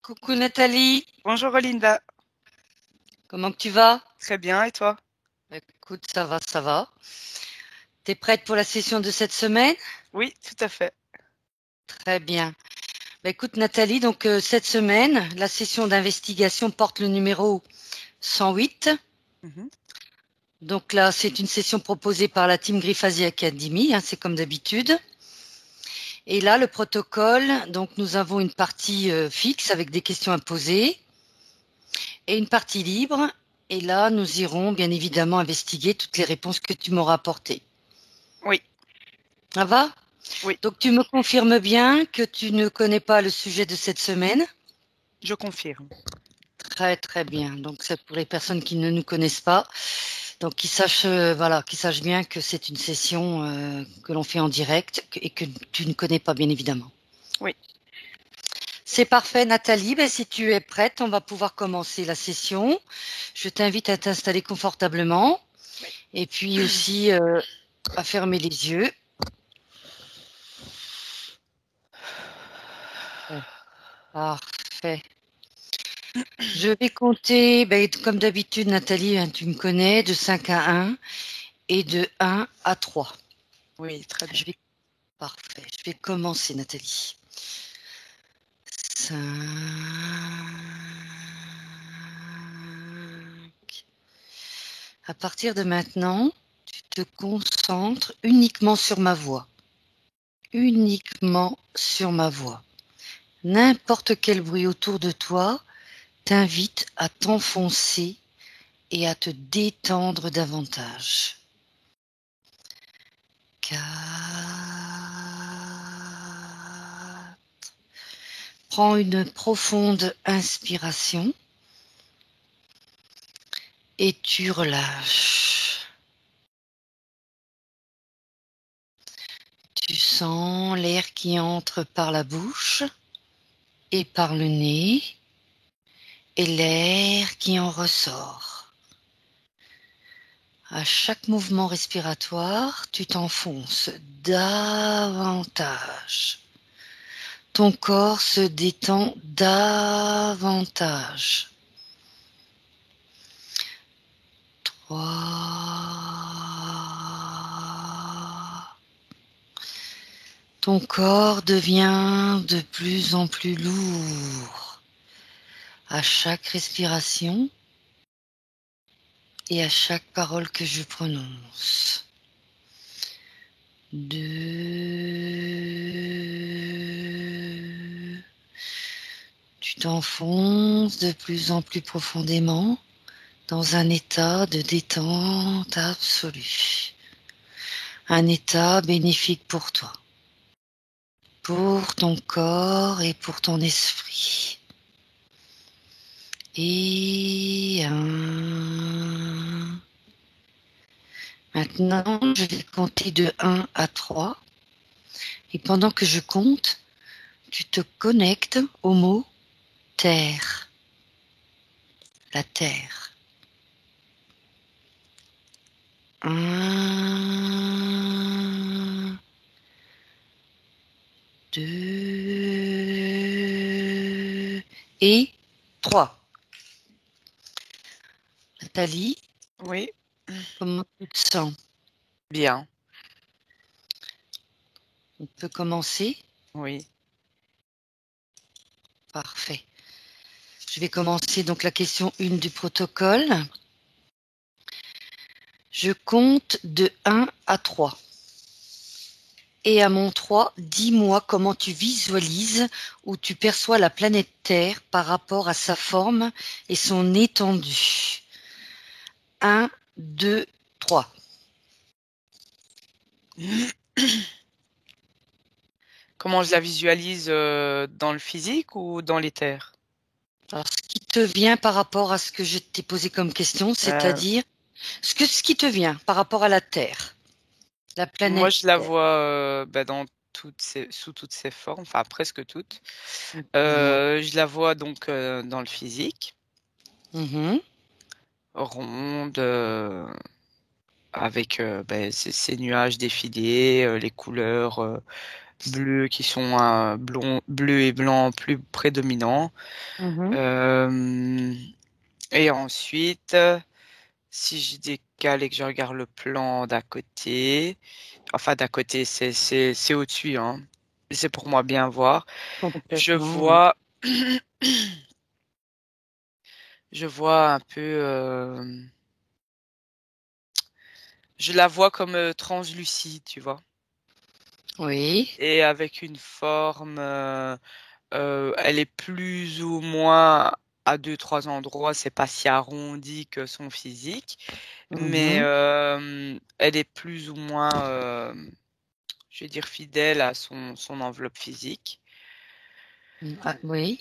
Coucou Nathalie, Bonjour Olinda, comment que tu vas? très bien et toi? Écoute, ça va, ça va. T'es prête pour la session de cette semaine? Oui, tout à fait. Très bien. Écoute Nathalie, cette semaine, la session d'investigation porte le numéro 108. Mhm. Donc là, c'est une session proposée par la Team Griffasie Academy, hein, c'est comme d'habitude. Et là, le protocole, donc nous avons une partie fixe avec des questions à poser et une partie libre. Et là, nous irons bien évidemment investiguer toutes les réponses que tu m'auras apportées. Oui, Ça va? oui, Donc tu me confirmes bien que tu ne connais pas le sujet de cette semaine? je confirme. Très très bien. Donc c'est pour les personnes qui ne nous connaissent pas. Donc qu'ils sachent, voilà, qu'ils sachent bien que c'est une session que l'on fait en direct et que tu ne connais pas bien évidemment. Oui, C'est parfait Nathalie. Si tu es prête, on va pouvoir commencer la session. Je t'invite à t'installer confortablement oui. et puis aussi à fermer les yeux. Parfait. Je vais compter, comme d'habitude, Nathalie, hein, tu me connais, de 5 à 1 et de 1 à 3. Oui, très bien. Je vais, parfait. Je vais commencer, Nathalie. 5. À partir de maintenant, tu te concentres uniquement sur ma voix. Uniquement sur ma voix. N'importe quel bruit autour de toi t'invite à t'enfoncer et à te détendre davantage. 4. Prends une profonde inspiration et tu relâches. Tu sens l'air qui entre par la bouche et par le nez et l'air qui en ressort. À chaque mouvement respiratoire, tu t'enfonces davantage. Ton corps se détend davantage. 3. Ton corps devient de plus en plus lourd à chaque respiration et à chaque parole que je prononce. 2. Tu t'enfonces de plus en plus profondément dans un état de détente absolue. Un état bénéfique pour toi, pour ton corps et pour ton esprit. Et 1. Maintenant, je vais compter de 1 à 3. Et pendant que je compte, tu te connectes au mot terre. La terre. 1, 2 et 3. Nathalie, Oui, comment tu te sens? bien. On peut commencer? Oui, Parfait. Je vais commencer donc la question 1 du protocole. Je compte de 1 à 3. Et à mon 3, dis-moi comment tu visualises ou tu perçois la planète Terre par rapport à sa forme et son étendue. 1, 2, 3. comment je la visualise dans le physique ou dans l'éther? Alors, ce qui te vient par rapport à ce que je t'ai posé comme question, Euh, c'est-à-dire ce qui te vient par rapport à la Terre, la Moi, planète je la Terre. vois dans sous toutes ses formes, enfin presque toutes. Dis-moi. Je la vois donc dans le physique, Mhm. ronde, avec ces nuages défilés, les couleurs bleus qui sont bleu et blanc plus prédominants. Et ensuite, si je décale et que je regarde le plan d'à côté, enfin d'à côté, c'est au-dessus, hein. C'est pour moi bien voir. Je Complètement, vois, je vois un peu, je la vois comme translucide, tu vois, oui. et avec une forme, elle est plus ou moins à deux, trois endroits, c'est pas si arrondi que son physique, mais Mhm. elle est plus ou moins, je vais dire, fidèle à son enveloppe physique. Ah, oui,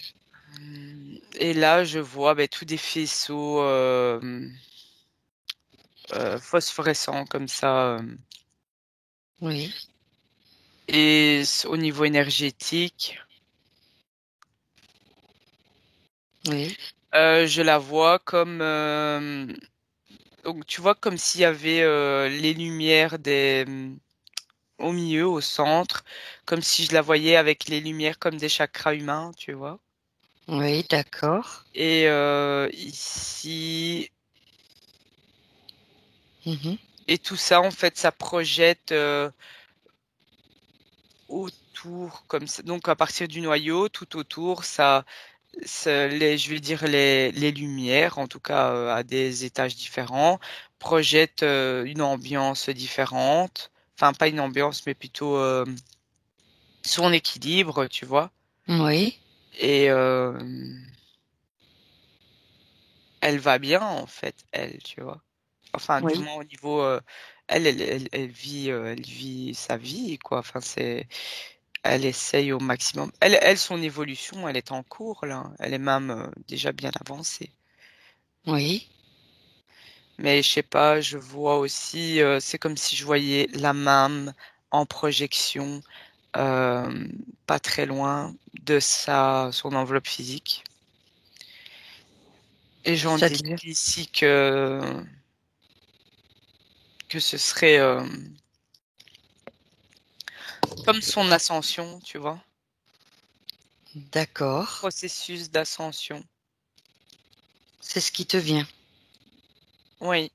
Et là, je vois tous des faisceaux phosphorescents comme ça. oui, Et au niveau énergétique, oui. je la vois comme donc tu vois comme s'il y avait les lumières au milieu, au centre, comme si je la voyais avec les lumières comme des chakras humains, tu vois. Oui, d'accord. Et ici, Mhm. et tout ça en fait, ça projette autour comme ça. Donc à partir du noyau, tout autour, je vais dire les lumières, en tout cas à des étages différents, projettent une ambiance différente. Enfin, pas une ambiance, mais plutôt son équilibre, tu vois. Oui, Et elle va bien, en fait, elle, tu vois. Enfin, du oui, moins au niveau, elle vit sa vie, quoi. Enfin, elle essaye au maximum. Son évolution, elle est en cours, là. Elle est même déjà bien avancée. oui, Mais je sais pas, je vois aussi, c'est comme si je voyais la MAM en projection, euh, pas très loin de son enveloppe physique. Et j'en c'est-à-dire, déduis ici que ce serait comme son ascension, tu vois, d'accord, processus d'ascension. c'est ce qui te vient. Oui,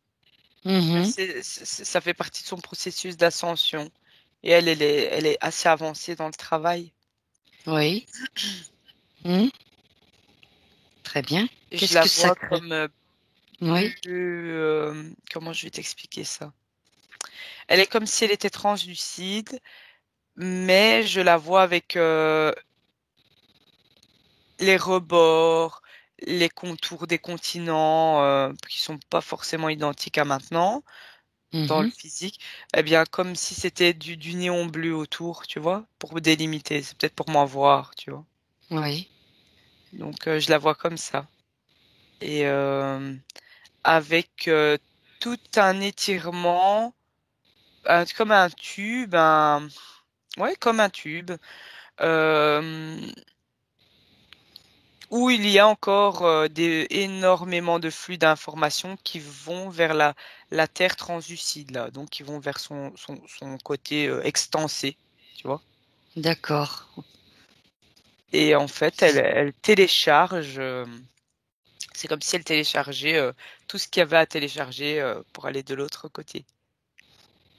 Mhm. ça fait partie de son processus d'ascension. Et elle est assez avancée dans le travail. Oui, mhm. Très bien. Et je Qu'est-ce la que ça vois crée? comme Oui, comment je vais t'expliquer ça? Elle est comme si elle était translucide, mais je la vois avec les rebords, les contours des continents qui sont pas forcément identiques à maintenant dans le mhm. physique. Eh bien, comme si c'était du néon bleu autour, tu vois, pour délimiter. C'est peut-être pour moi voir, tu vois. Oui, Donc, je la vois comme ça. Et avec tout un étirement, comme un tube, ouais, comme un tube. Euh, où il y a encore énormément de flux d'informations qui vont vers la Terre translucide, là, donc qui vont vers son côté extensé, tu vois. d'accord. Et en fait, elle télécharge, c'est comme si elle téléchargeait tout ce qu'il y avait à télécharger pour aller de l'autre côté.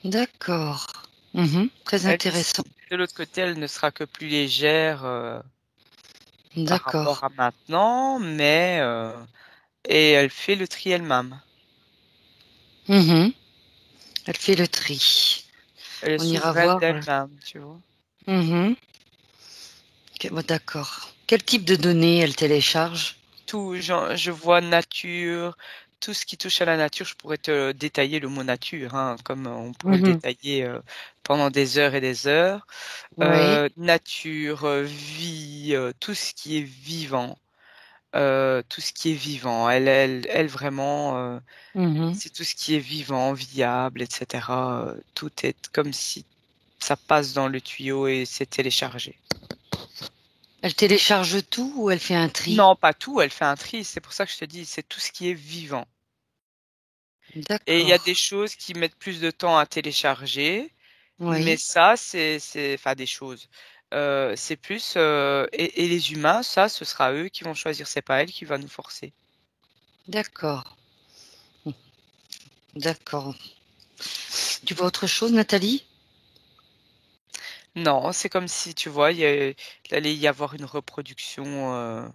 D'accord. Mhm. Très Elle, intéressant. de l'autre côté, elle ne sera que plus légère par D'accord. rapport à maintenant, mais et elle fait le tri elle-même. Mhm. Elle fait le tri. Elle est On ira souveraine voir. d'elle-même, tu vois. Mhm. Bon, d'accord. Quel type de données elle télécharge? Tout, je vois nature, tout ce qui touche à la nature, je pourrais te détailler le mot nature, hein, comme on pourrait le Mhm. détailler pendant des heures et des heures. Oui. Nature, vie, tout ce qui est vivant, tout ce qui est vivant. Elle vraiment, Mhm. c'est tout ce qui est vivant, viable, etc. Tout est comme si ça passe dans le tuyau et c'est téléchargé. Elle télécharge tout ou elle fait un tri? Non, pas tout, elle fait un tri, c'est pour ça que je te dis, c'est tout ce qui est vivant. Et il y a des D'accord. choses qui mettent plus de temps à télécharger Mais Oui, ça, c'est, enfin, des choses. C'est plus, et les humains, ça, ce sera eux qui vont choisir, c'est pas elle qui va nous forcer. d'accord. D'accord. Tu vois autre chose, Nathalie? Non, c'est comme si, tu vois, il allait y avoir une reproduction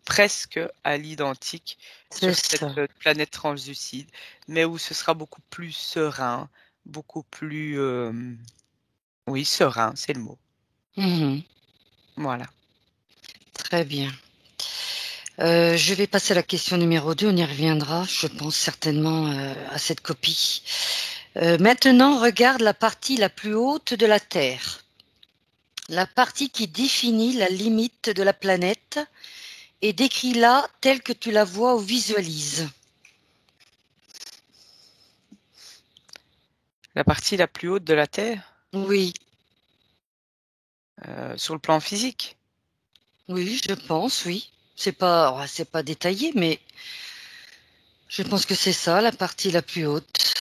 presque à l'identique C'est sur cette ça. planète translucide, mais où ce sera beaucoup plus serein, beaucoup plus, oui, serein, c'est le mot. Mhm. Voilà. Très bien. Je vais passer à la question numéro 2. On y reviendra, je pense certainement à cette copie. Maintenant, regarde la partie la plus haute de la Terre, la partie qui définit la limite de la planète et décris-la telle que tu la vois ou visualises. La partie la plus haute de la Terre, Oui, sur le plan physique. oui, je pense, oui. C'est pas détaillé, mais je pense que c'est ça, la partie la plus haute.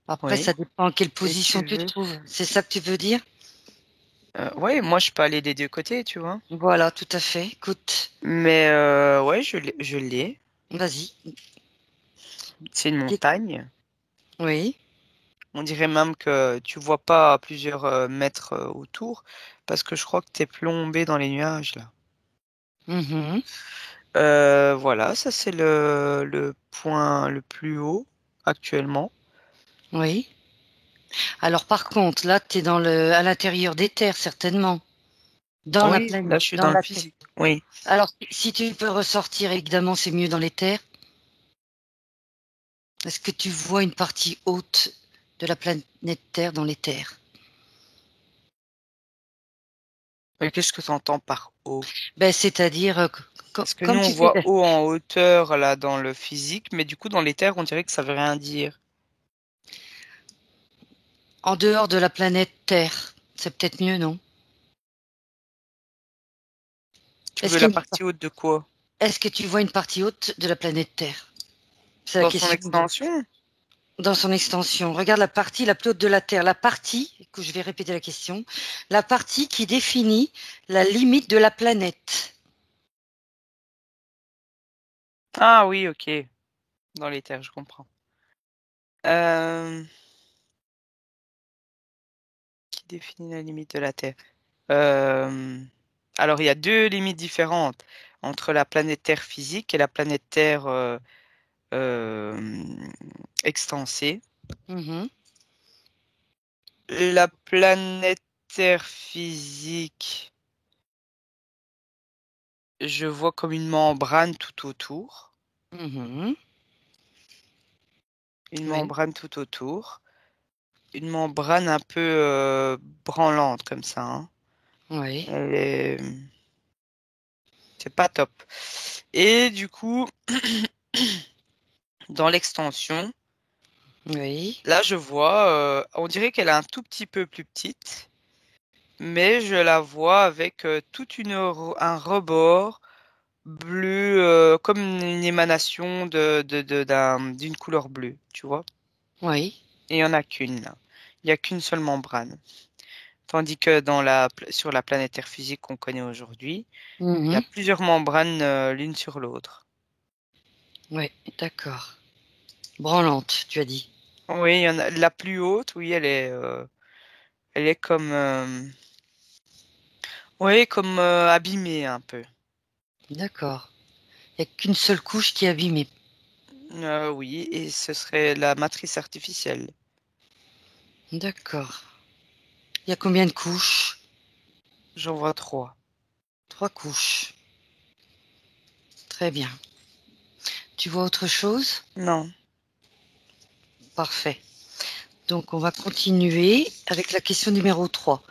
Après, Oui. ça dépend en quelle Et position tu tu te veux? trouves. C'est ça que tu veux dire? Ouais, moi je peux aller des deux côtés, tu vois. Voilà, tout à fait. Écoute, Mais ouais, je l'ai. vas-y. C'est une montagne. Oui. On dirait même que tu vois pas à plusieurs mètres autour, parce que je crois que t'es plombé dans les nuages là. Mhm. Voilà, ça c'est le point le plus haut actuellement. Oui. Alors par contre, là, tu es à l'intérieur des terres, certainement. Dans la Oui, plaine, là je suis dans dans le la terre. physique. Oui. Alors, si tu peux ressortir, évidemment, c'est mieux dans les terres. Est-ce que tu vois une partie haute de la planète Terre dans les terres? Mais qu'est-ce que tu entends par haut? Ben, c'est-à-dire, Parce que nous comme on tu fais voit haut en hauteur là dans le physique, mais du coup dans les terres on dirait que ça veut rien dire. en dehors de la planète Terre, c'est peut-être mieux, non? Tu Est-ce veux qu'il la y a partie haute de quoi? est-ce que tu vois une partie haute de la planète Terre? C'est la Dans son question. extension? Dans son extension. Regarde la partie la plus haute de la Terre, la partie, que je vais répéter la question, la partie qui définit la limite de la planète. Ah oui, ok. Dans les terres, je comprends. Euh, qui définit la limite de la Terre? Euh, alors, il y a deux limites différentes entre la planète Terre physique et la planète Terre euh, extensée. Mhm. La planète Terre physique, je vois comme une membrane tout autour. Mhm. Une Oui, membrane tout autour. Une membrane un peu branlante comme ça, hein. oui, Elle est... C'est pas top. Et du coup, dans l'extension, oui, là, je vois, on dirait qu'elle est un tout petit peu plus petite, mais je la vois avec un rebord bleu, comme une émanation d'une couleur bleue, tu vois. oui. Et il n'y en a qu'une, là. Il n'y a qu'une seule membrane. Tandis que sur la planète Terre physique qu'on connaît aujourd'hui, il y a Mhm. plusieurs membranes l'une sur l'autre. Oui, d'accord. Branlante, tu as dit. Oui, il y en a, la plus haute, oui, elle est comme, oui, comme abîmée un peu. D'accord. Il n'y a qu'une seule couche qui est abîmée. Oui, et ce serait la matrice artificielle. D'accord. Il y a combien de couches? J'en vois trois. 3 couches. Très bien. Tu vois autre chose? Non. Parfait. Donc, on va continuer avec la question numéro 3.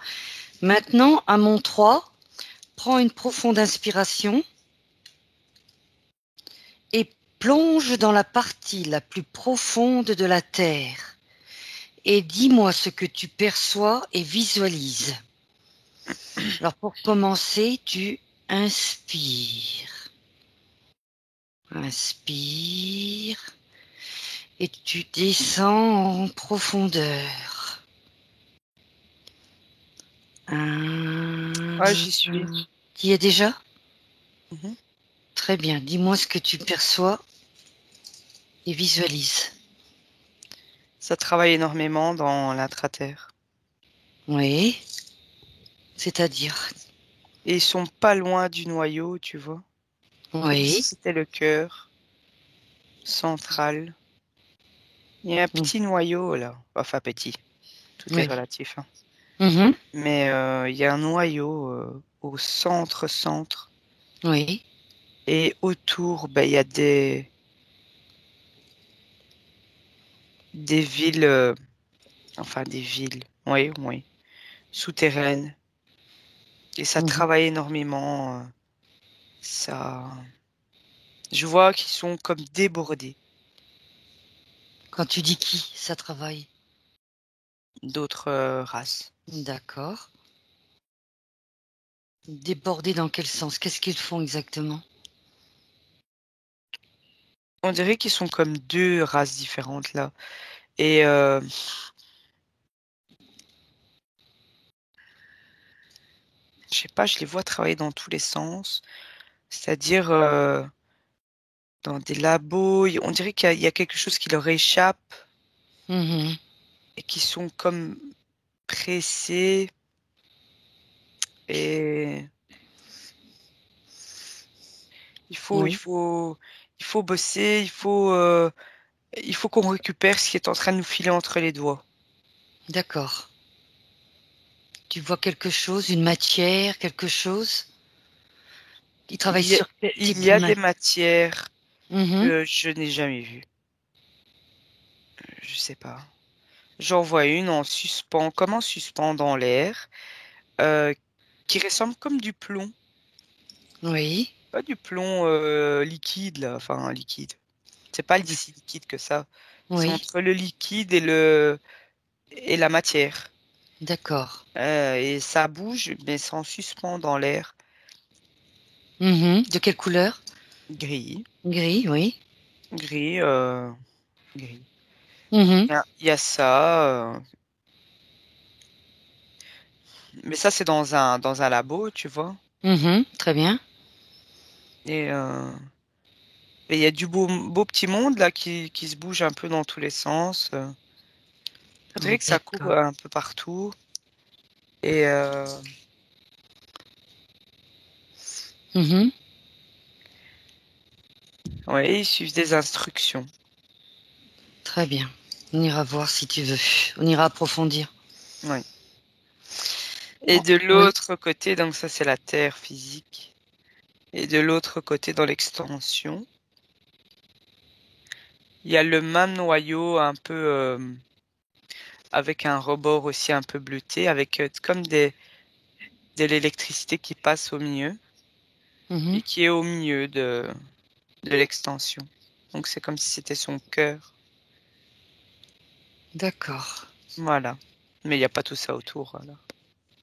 Maintenant, à mon 3, prends une profonde inspiration et plonge dans la partie la plus profonde de la Terre. Et dis-moi ce que tu perçois et visualises. Alors, pour commencer, tu inspires. Inspire. Et tu descends en profondeur. Ah, j'y suis. Tu y es déjà? Mhm. Très bien. Dis-moi ce que tu perçois et visualise. Ça travaille énormément dans l'intraterre. Oui, c'est-à-dire. Et ils sont pas loin du noyau, tu vois. Comme si Oui. c'était le cœur central. Il y a un Mm. petit noyau là. Enfin, petit. Tout est Oui. relatif, hein. Mhm. Mais il y a un noyau au centre. Oui. Et autour, ben, il y a des villes, enfin des villes, oui, oui, souterraines. Et ça Mhm. travaille énormément. Ça, je vois qu'ils sont comme débordés Quand tu dis qui, ça travaille. d'autres races. D'accord. Débordés dans quel sens? Qu'est-ce qu'ils font exactement? On dirait qu'ils sont comme deux races différentes là. Et je sais pas, je les vois travailler dans tous les sens. C'est-à-dire dans des labos, on dirait qu'il y a quelque chose qui leur échappe Mhm. et qui sont comme pressés. Et il faut, il Oui. faut, il faut bosser, il faut qu'on récupère ce qui est en train de nous filer entre les doigts. D'accord. Tu vois quelque chose, une matière, quelque chose? Ils travaillent Il y a, sur quel type il y de a des matière? matières Mhm. que je n'ai jamais vues. Je sais pas. J'en vois une en suspens, comme en suspens dans l'air, euh, qui ressemble comme du plomb. Oui. Pas du plomb liquide, là. Enfin, liquide. C'est pas Du- si liquide que ça. C'est Oui. entre le liquide et la matière. D'accord. Et ça bouge, mais c'est en suspens dans l'air. Mhm. De quelle couleur? Gris, Gris, oui. gris, gris. Mhm. Il y a ça, mais ça c'est dans un labo, tu vois. Mhm. Très bien. Et il y a du beau petit monde là qui se bouge un peu dans tous les sens. On dirait que ça court D'accord. un peu partout. Et Mhm. ouais, ils suivent des instructions. Très bien. On ira voir si tu veux. On ira approfondir. Ouais. Et Oh, de oui. l'autre côté, donc ça c'est la Terre physique. Et de l'autre côté, dans l'extension, il y a le même noyau un peu avec un rebord aussi un peu bleuté, avec comme de l'électricité qui passe au milieu Mhm. et qui est au milieu de l'extension. Donc c'est comme si c'était son cœur. D'accord. Voilà. Mais il n'y a pas tout ça autour, alors.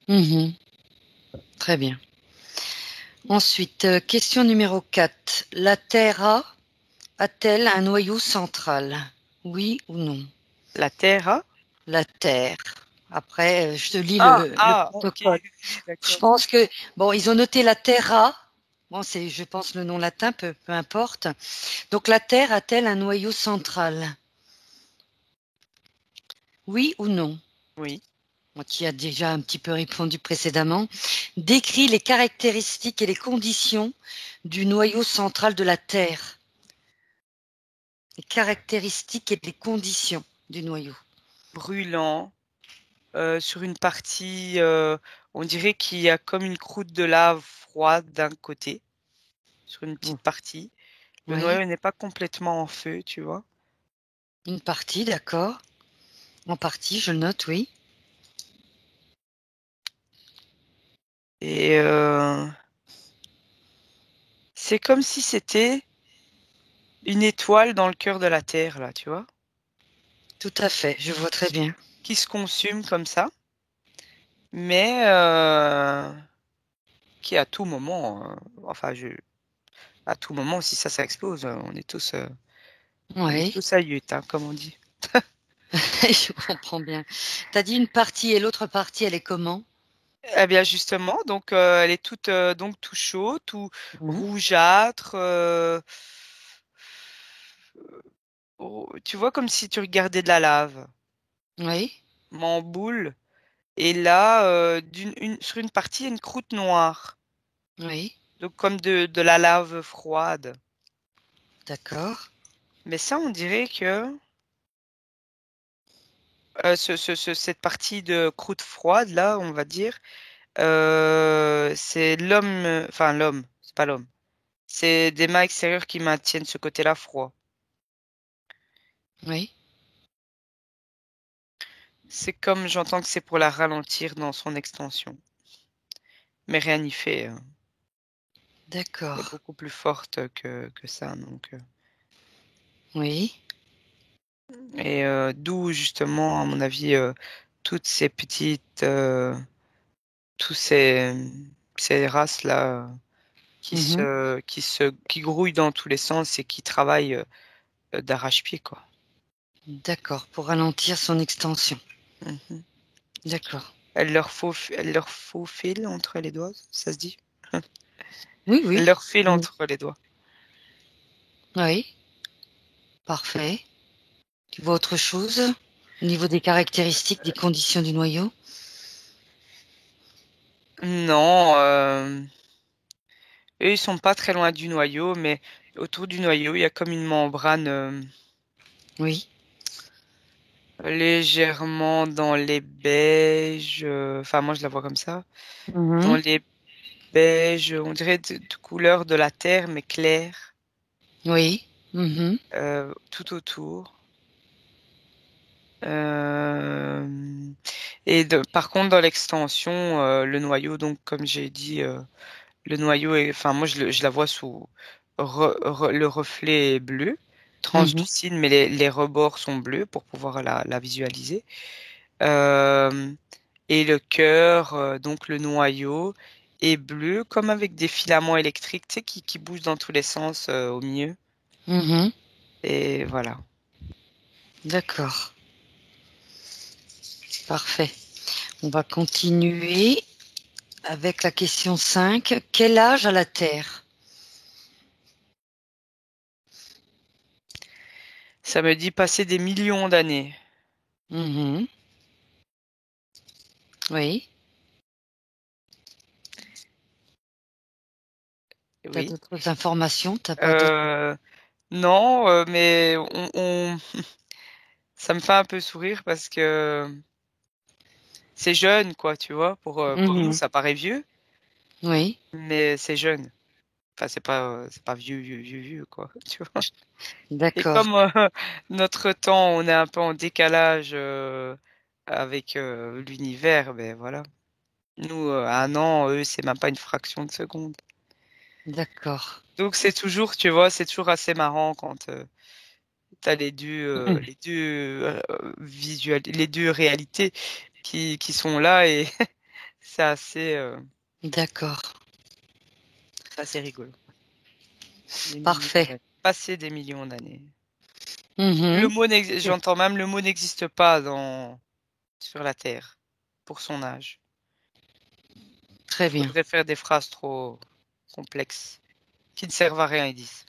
Mhm. Très bien. Ensuite, question numéro 4. La Terre a-t-elle un noyau central? Oui ou non? La Terre a... La Terre. Après, je te lis Ah, le ah, ok, protocole. oui, Je d'accord. pense que, bon, ils ont noté la Terra. Bon, c'est, je pense, le nom latin, peu importe. Donc, la Terre a-t-elle un noyau central? Oui ou non? Oui. Moi qui a déjà un petit peu répondu précédemment. Décrit les caractéristiques et les conditions du noyau central de la Terre. Les caractéristiques et les conditions du noyau. Brûlant. Sur une partie, on dirait qu'il y a comme une croûte de lave froide d'un côté, sur une Oh, petite partie. Le oui, noyau n'est pas complètement en feu, tu vois. une partie, d'accord. En partie, je le note, oui. Et c'est comme si c'était une étoile dans le cœur de la Terre, là, tu vois, Tout à fait, je vois très bien. qui se consume comme ça, mais qui à tout moment, enfin, à tout moment, si ça explose, on est tous Oui, Tout ça yute, hein, comme on dit. je comprends bien. Tu as dit une partie et l'autre partie, elle est comment? Eh bien justement, donc elle est toute donc tout chaud, tout Mhm. rougeâtre. Tu vois comme si tu regardais de la lave, Oui, mais en boule. Et là, sur une partie, il y a une croûte noire, oui, donc comme de la lave froide. d'accord. Mais ça, on dirait que cette partie de croûte froide là, on va dire, c'est l'homme, enfin l'homme, c'est pas l'homme. C'est des mâts extérieurs qui maintiennent ce côté-là froid. Oui, C'est comme j'entends que c'est pour la ralentir dans son extension. Mais rien n'y fait, hein. Elle est d'accord. beaucoup plus forte que ça. Donc, Oui. et d'où justement, à mon avis, toutes ces petites, tous ces races-là Mhm. qui grouillent dans tous les sens et qui travaillent d'arrache-pied, quoi. D'accord, pour ralentir son extension. Mhm. D'accord. Elle leur faufile entre les doigts, ça se dit? Oui, Elle oui. leur file Mm. entre les doigts. Oui, parfait. Tu vois autre chose au niveau des caractéristiques, des conditions du noyau? Non, eux, ils sont pas très loin du noyau, mais autour du noyau, il y a comme une membrane Oui. légèrement dans les beiges. Enfin, moi, je la vois comme ça. Dans Mhm. les beiges, on dirait de couleur de la terre, mais claire, Oui. Mhm. tout autour. Euh, et par contre, dans l'extension, le noyau, donc, comme j'ai dit, le noyau est, enfin, moi, je la vois sous le reflet est bleu, Mhm. translucide, mais les rebords sont bleus pour pouvoir la visualiser. Euh, et le cœur, donc le noyau, est bleu, comme avec des filaments électriques, tu sais, qui bougent dans tous les sens au milieu. Mhm. Et voilà. D'accord. Parfait. On va continuer avec la question 5. Quel âge a la Terre? Ça me dit passer des millions d'années. Mhm. Oui. T'as Oui. d'autres informations? T'as pas d'autres? Euh, non, mais ça me fait un peu sourire parce que c'est jeune, quoi, tu vois. Pour nous, Mhm. ça paraît vieux, Oui. mais c'est jeune. Enfin, c'est pas vieux, vieux, vieux, vieux, quoi, tu vois. Et D'accord. comme notre temps, on est un peu en décalage avec l'univers, ben voilà. Nous, un an, eux, c'est même pas une fraction de seconde. D'accord. Donc c'est toujours, tu vois, c'est toujours assez marrant quand t'as Mhm. les deux les deux réalités qui sont là et c'est D'accord. c'est assez rigolo. Des millions Parfait. d'années. Passer des millions d'années. Mhm. J'entends même le mot n'existe pas sur la Terre pour son âge. Très bien. Faudrait faire des phrases trop complexes qui ne servent à rien, ils disent.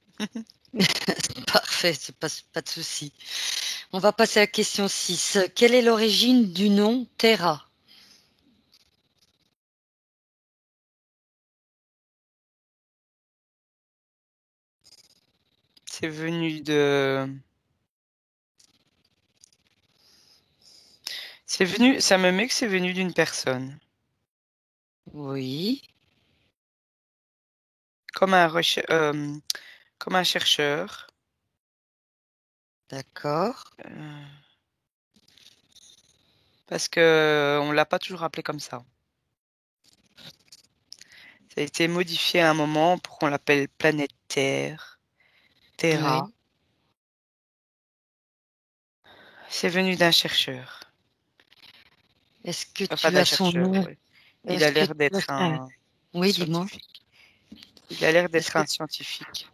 Parfait, c'est pas de souci. On va passer à la question 6. Quelle est l'origine du nom Terra? C'est venu de, c'est venu, ça me met que c'est venu d'une personne, Oui, comme comme un chercheur, d'accord. euh, parce que on l'a pas toujours appelé comme ça. Ça a été modifié à un moment pour qu'on l'appelle planète Terre, Terra. Oui. C'est venu d'un chercheur. Est-ce que Enfin, tu d'un as son chercheur, nom? ouais. Il a Est-ce que l'air tu as... d'être Ah, un oui, dis-moi. scientifique. Il a l'air Est-ce d'être que... un scientifique.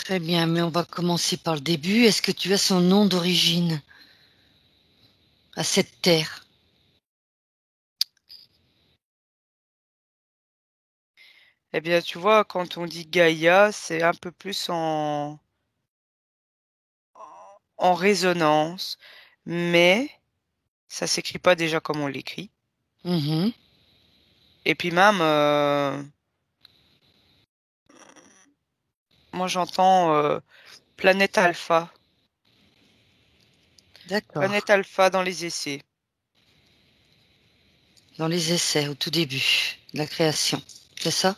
Très bien, mais on va commencer par le début. Est-ce que tu as son nom d'origine à cette terre? Eh bien, tu vois, quand on dit Gaïa, c'est un peu plus en résonance, mais ça s'écrit pas déjà comme on l'écrit. Mhm. Et puis même, moi j'entends Planète Alpha. D'accord. Planète Alpha dans les essais. Dans les essais, au tout début de la création. C'est ça?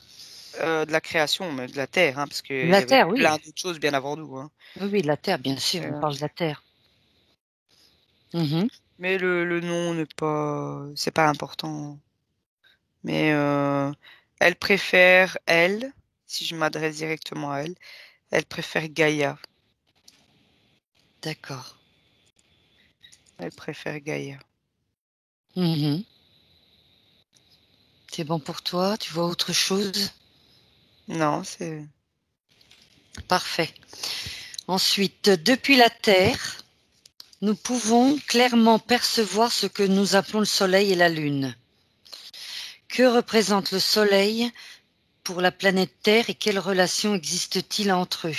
De la création, mais de la Terre, hein, parce De qu'il y la avait Terre, oui. plein d'autres choses bien avant nous, hein. Oui, oui, de la Terre, bien sûr. On Euh, parle de la Terre. Mhm. mais le nom n'est pas, c'est pas important. Mais elle préfère, elle, si je m'adresse directement à elle, elle préfère Gaïa. D'accord. Elle préfère Gaïa. Mhm. C'est bon pour toi? Tu vois autre chose? Non, c'est... Parfait. Ensuite, depuis la Terre, nous pouvons clairement percevoir ce que nous appelons le Soleil et la Lune. Que représente le Soleil pour la planète Terre et quelle relation existe-t-il entre eux?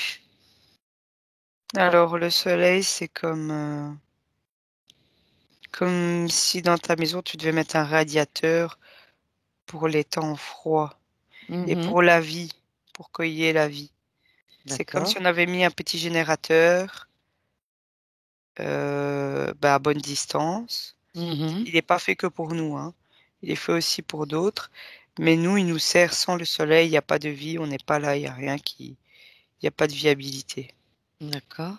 Alors, le soleil, c'est comme si dans ta maison, tu devais mettre un radiateur pour les temps froids et Mhm. pour la vie, pour cueillir la vie. C'est comme D'accord. si on avait mis un petit générateur à bonne distance. Mhm. Il n'est pas fait que pour nous, hein. Il est fait aussi pour d'autres. Mais nous, il nous sert sans le soleil, il n'y a pas de vie, on n'est pas là, il n'y a rien qui... Il n'y a pas de viabilité. D'accord.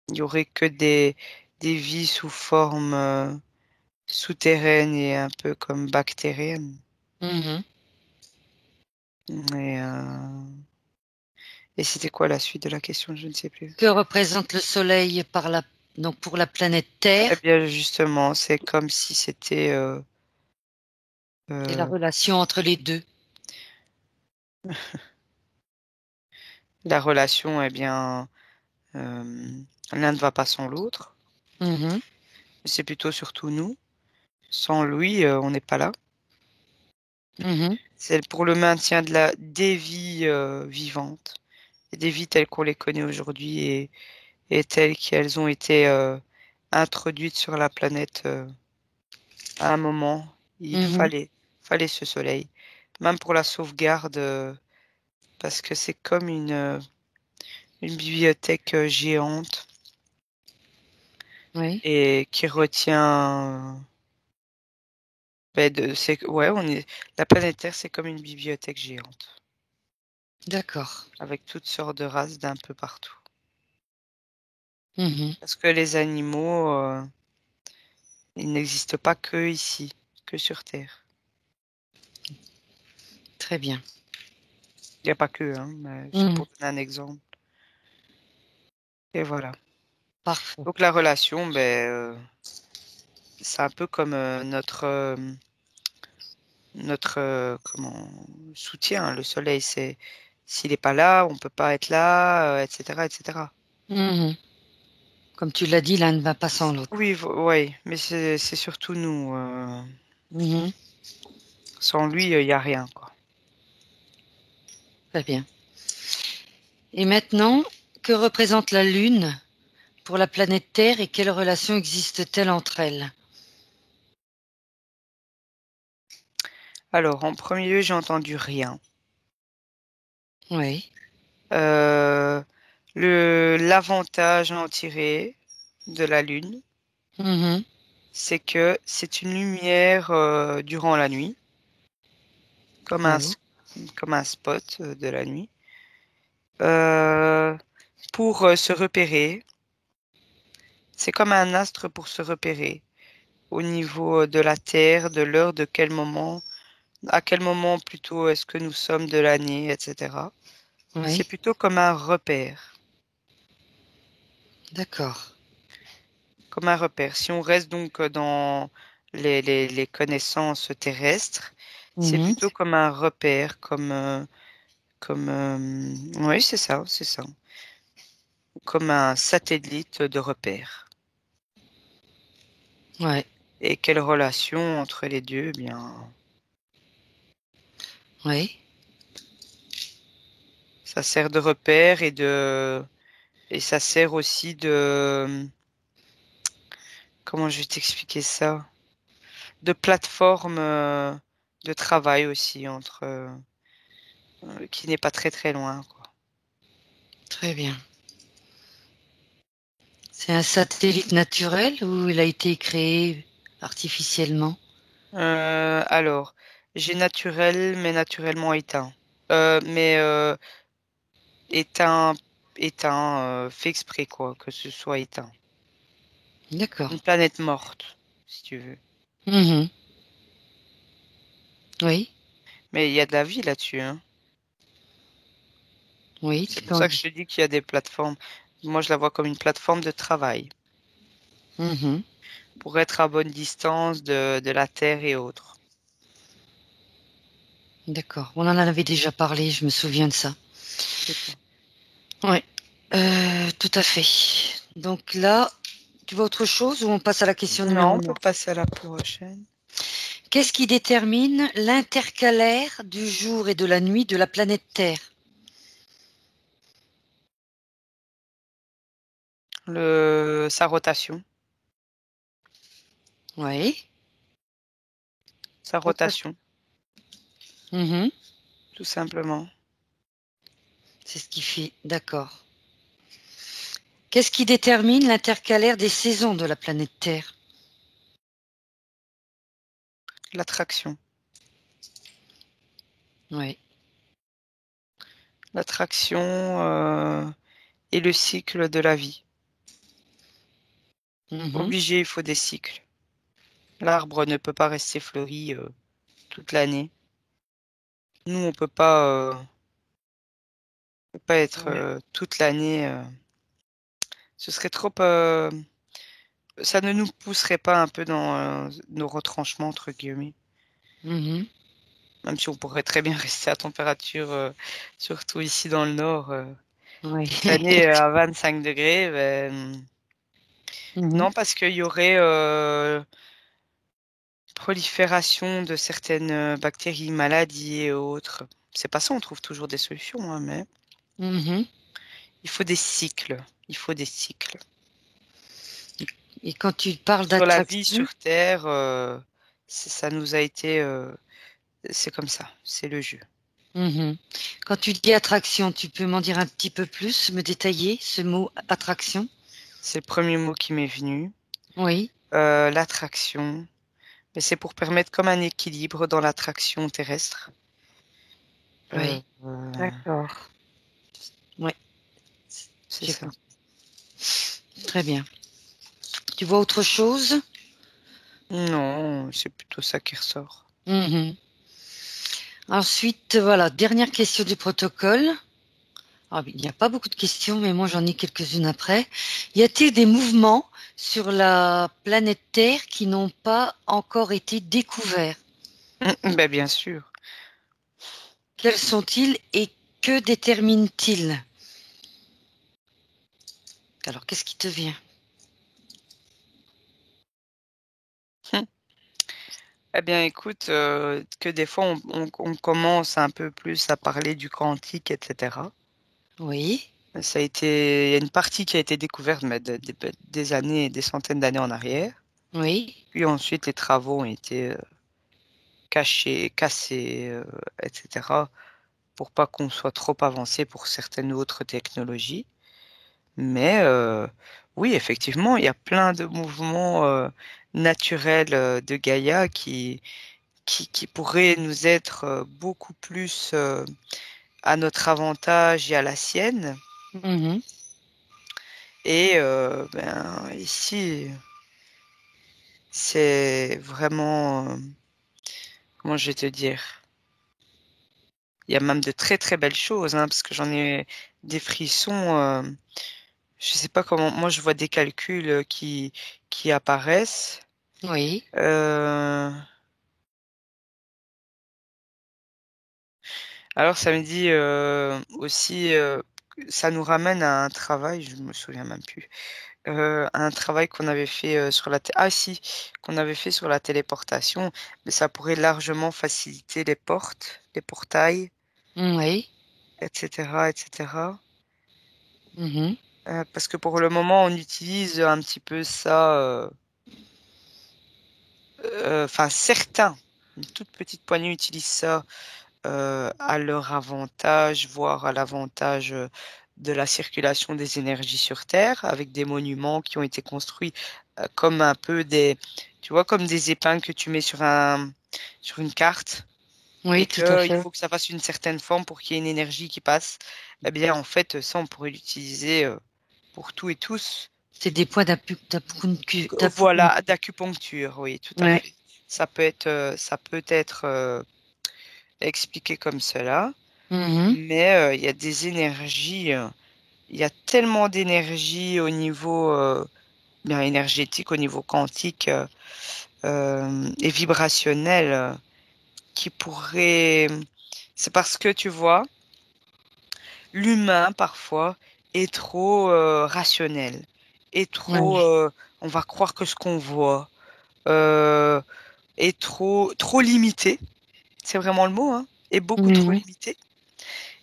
Il n'y aurait que des vies sous forme souterraine et un peu comme bactérienne. Mhm. Et, et c'était quoi la suite de la question? Je ne sais plus. Que représente le Soleil donc pour la planète Eh Terre bien, justement, c'est comme si c'était et la euh, relation entre les deux? la relation, eh bien, l'un ne va pas sans l'autre. Mhm. C'est plutôt surtout nous. Sans lui, on n'est pas là. Mhm. C'est pour le maintien des vies vivantes, et des vies telles qu'on les connaît aujourd'hui et telles qu'elles ont été introduites sur la planète à un moment. Il Mhm. fallait ce soleil, même pour la sauvegarde, parce que c'est comme une bibliothèque géante Oui. et qui retient. Ouais, la planète Terre, c'est comme une bibliothèque géante, D'accord. avec toutes sortes de races d'un peu partout. Mhm. Parce que les animaux, ils n'existent pas que ici, que sur Terre. Très bien. Il n'y a pas que, hein, mais c'est Mhm. pour donner un exemple. Et voilà. Parfait. Donc la relation, c'est un peu comme notre comment soutien, hein. Le soleil, c'est s'il n'est pas là, on peut pas être là, etc., etc. Mhm. Comme tu l'as dit, l'un ne va pas sans l'autre. Oui, ouais, mais c'est surtout nous. Mhm. Sans lui, il y a rien, quoi. Très bien. Et maintenant, que représente la Lune pour la planète Terre et quelle relation existe-t-elle entre elles? Alors, en premier lieu, j'ai entendu rien. Oui. Euh, l'avantage à en tirer de la Lune, Mhm. c'est que c'est une lumière durant la nuit, comme Oui. comme un spot de la nuit, euh, pour se repérer. C'est comme un astre pour se repérer au niveau de la Terre, de l'heure, de quel moment, à quel moment plutôt est-ce que nous sommes de l'année, etc. C'est Oui. plutôt comme un repère, D'accord. comme un repère. Si on reste donc dans les connaissances terrestres, c'est Mhm. plutôt comme un repère, Oui, c'est ça, c'est ça. Comme un satellite de repère. Ouais, Et quelle relation entre les deux? Eh bien, ouais. ça sert de repère et ça sert aussi comment je vais t'expliquer ça? De plateforme de travail aussi qui n'est pas très très loin, quoi. Très bien. C'est un satellite naturel ou il a été créé artificiellement? Alors, j'ai naturel, mais naturellement éteint. Mais éteint, fait exprès, quoi, que ce soit éteint. D'accord. Une planète morte, si tu veux. Mhm. Oui, Mais il y a de la vie là-dessus, hein. oui, C'est tu pour peux en ça que je dire. te dis qu'il y a des plateformes. Moi, je la vois comme une plateforme de travail Mhm. pour être à bonne distance de la Terre et autres. D'accord. On en avait déjà parlé, je me souviens de ça. C'est ça. Oui, tout à fait. Donc là, tu vois autre chose ou on passe à la question Non, numéro on peut 9? passer à la prochaine. Qu'est-ce qui détermine l'intercalaire du jour et de la nuit de la planète Terre? Sa rotation. Oui. Sa rotation, Mhm. tout simplement. C'est ce qui fait. D'accord. Qu'est-ce qui détermine l'intercalaire des saisons de la planète Terre? L'attraction. Oui. L'attraction et le cycle de la vie. Mhm. Obligé, il faut des cycles. L'arbre ne peut pas rester fleuri toute l'année. Nous, on peut pas être Ouais. toute l'année. Ce serait trop. Ça ne nous pousserait pas un peu dans nos retranchements, entre guillemets. Mhm. Même si on pourrait très bien rester à température, surtout ici dans le nord, Oui. toute l'année à 25 degrés. Ben, Mhm. non, parce qu'il y aurait prolifération de certaines bactéries, maladies et autres. C'est pas ça, on trouve toujours des solutions, hein, mais Mhm. il faut des cycles. Il faut des cycles. Et quand tu parles Sur la vie d'attraction, sur Terre, ça nous a été, c'est comme ça, c'est le jeu. mhm. Quand tu dis attraction, tu peux m'en dire un petit peu plus, me détailler ce mot attraction? C'est le premier mot qui m'est venu. Oui. L'attraction, mais c'est pour permettre comme un équilibre dans l'attraction terrestre. Euh, Oui. euh, D'accord. Oui, c'est j'ai ça. compris. Très bien. Tu vois autre chose? Non, c'est plutôt ça qui ressort. Mhm. Ensuite, voilà, dernière question du protocole. Ah, il n'y a pas beaucoup de questions, mais moi j'en ai quelques-unes après. Y a-t-il des mouvements sur la planète Terre qui n'ont pas encore été découverts? Ben, bien sûr. Quels sont-ils et que déterminent-ils? Alors, qu'est-ce qui te vient? Eh bien, écoute, que des fois on commence un peu plus à parler du quantique, etc. Oui, Il y a une partie qui a été découverte mais des années, des centaines d'années en arrière. oui. Puis ensuite, les travaux ont été cachés, cassés, etc. pour pas qu'on soit trop avancé pour certaines autres technologies. Mais oui, effectivement, il y a plein de mouvements naturels de Gaïa qui pourraient nous être beaucoup plus à notre avantage et à la sienne. Mhm. Et ben, ici, c'est vraiment, comment je vais te dire, il y a même de très très belles choses, hein, parce que j'en ai des frissons. Je sais pas comment. Moi, je vois des calculs qui apparaissent. Oui. Euh, Alors ça me dit aussi, ça nous ramène à un travail, je me souviens même plus, un travail qu'on avait fait sur ah si, qu'on avait fait sur la téléportation, mais ça pourrait largement faciliter les portes, les portails, Oui. etc., etc. Mhm. Parce que pour le moment, on utilise un petit peu ça, enfin certains, une toute petite poignée utilisent ça à leur avantage, voire à l'avantage de la circulation des énergies sur Terre, avec des monuments qui ont été construits comme un peu tu vois, comme des épingles que tu mets sur une carte, et Oui, tout à qu'il fait. faut que ça fasse une certaine forme pour qu'il y ait une énergie qui passe. Eh bien, en fait, ça, on pourrait l'utiliser pour tout et tous. C'est des points Voilà, d'acupuncture, oui, tout à Ouais. fait. Ça peut être expliqué comme cela. Mhm. Mais il y a des énergies, il y a tellement d'énergie au niveau bien énergétique, au niveau quantique et vibrationnel qui pourrait. C'est parce que tu vois, l'humain parfois est trop rationnel, est trop. Ouais. On va croire que ce qu'on voit euh, est trop limité. C'est vraiment le mot, hein, est beaucoup trop Mhm. limité.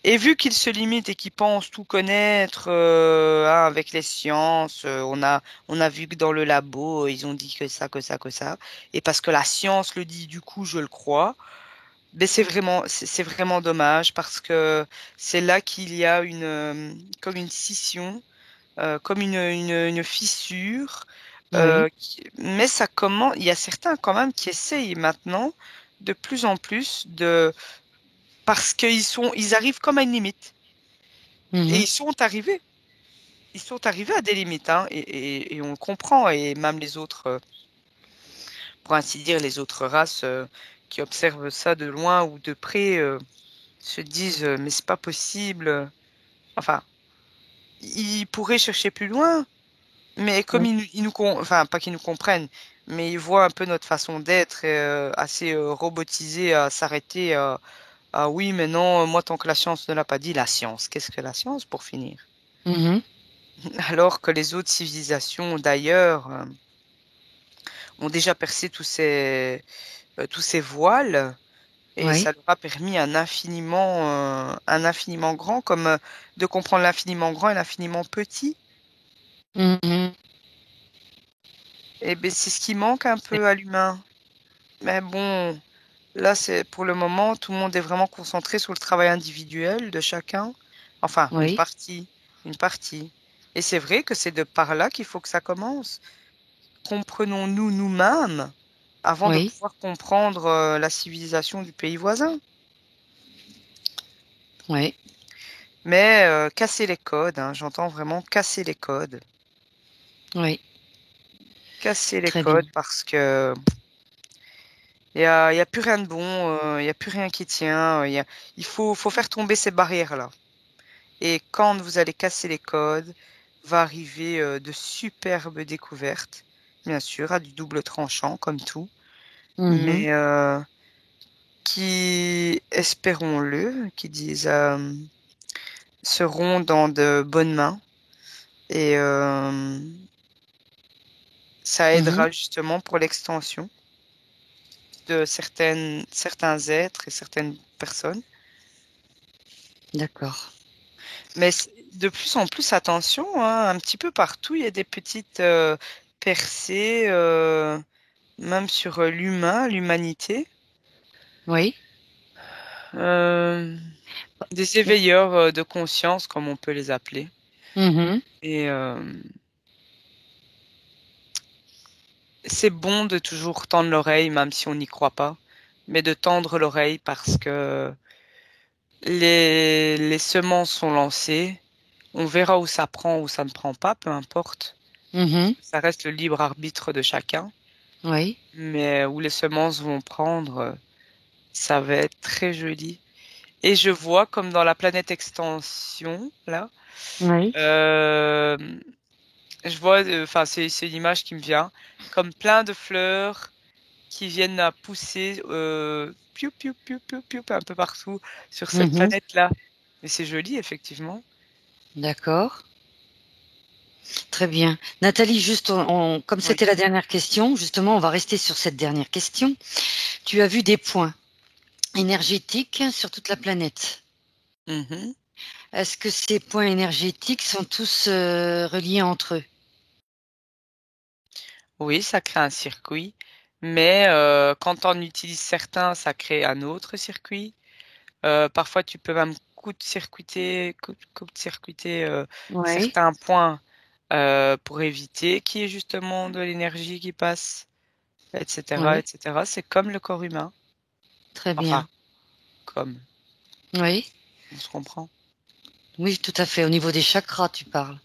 Et vu qu'ils se limitent et qu'ils pensent tout connaître hein, avec les sciences, on a vu que dans le labo, ils ont dit que ça, que ça, que ça. Et parce que la science le dit, du coup, je le crois. Mais c'est vraiment dommage parce que c'est là qu'il y a comme une scission, comme une fissure. Oui. Mais ça commence, il y a certains quand même qui essayent maintenant de plus en plus parce ils arrivent comme à une limite. Et Mhm. ils sont arrivés à des limites, hein, et on le comprend, et même les autres, pour ainsi dire, les autres races qui observent ça de loin ou de près, se disent, mais c'est pas possible. Enfin, ils pourraient chercher plus loin, mais comme Oui. enfin, pas qu'ils nous comprennent, mais ils voient un peu notre façon d'être assez robotisée à s'arrêter à, ah oui, mais non, moi, tant que la science ne l'a pas dit, la science, qu'est-ce que la science pour finir? Mhm. Alors que les autres civilisations d'ailleurs ont déjà percé tous ces voiles et ça Oui. leur a permis un infiniment grand, comme de comprendre l'infiniment grand et l'infiniment petit. Mhm. Et ben, c'est ce qui manque un peu à l'humain. Mais bon, là, c'est pour le moment, tout le monde est vraiment concentré sur le travail individuel de chacun. Enfin, Oui. une partie. Et c'est vrai que c'est de par là qu'il faut que ça commence. Comprenons-nous nous-mêmes avant de Oui. pouvoir comprendre la civilisation du pays voisin. Oui. Mais casser les codes, hein, j'entends vraiment casser les codes. Oui. Casser les Très bien. codes parce que il y a plus rien de bon, il y a plus rien qui tient. Il faut faire tomber ces barrières-là. Et quand vous allez casser les codes, va arriver de superbes découvertes, bien sûr, à du double tranchant comme tout, Mhm. mais qui, espérons-le, qui disent seront dans de bonnes mains et ça Mhm. aidera justement pour l'extension de certains êtres et certaines personnes. D'accord. Mais de plus en plus, attention, hein, un petit peu partout, il y a des petites percées, même sur l'humanité. Oui. Euh, des éveilleurs de conscience, comme on peut les appeler. Mhm. Et c'est bon de toujours tendre l'oreille, même si on n'y croit pas, mais de tendre l'oreille parce que les semences sont lancées. On verra où ça prend, où ça ne prend pas, peu importe. Mhm. Ça reste le libre arbitre de chacun. Oui. Mais où les semences vont prendre, ça va être très joli. Et je vois comme dans la planète extension, là, Oui. euh, je vois, enfin, c'est l'image qui me vient, comme plein de fleurs qui viennent à pousser piou, piou, piou, piou, piou, un peu partout sur cette Mhm. planète-là. Et c'est joli, effectivement. D'accord. Très bien. Nathalie, juste comme Oui. c'était la dernière question, justement, on va rester sur cette dernière question. Tu as vu des points énergétiques sur toute la planète. Mhm. Est-ce que ces points énergétiques sont tous reliés entre eux? Oui, ça crée un circuit. Mais quand on utilise certains, ça crée un autre circuit. Parfois, tu peux même court-circuiter Oui, certains points pour éviter qu'il y ait justement de l'énergie qui passe, etc., oui, etc. C'est comme le corps humain. très Enfin, bien. comme, Oui, on se comprend. oui, tout à fait. Au niveau des chakras, tu parles.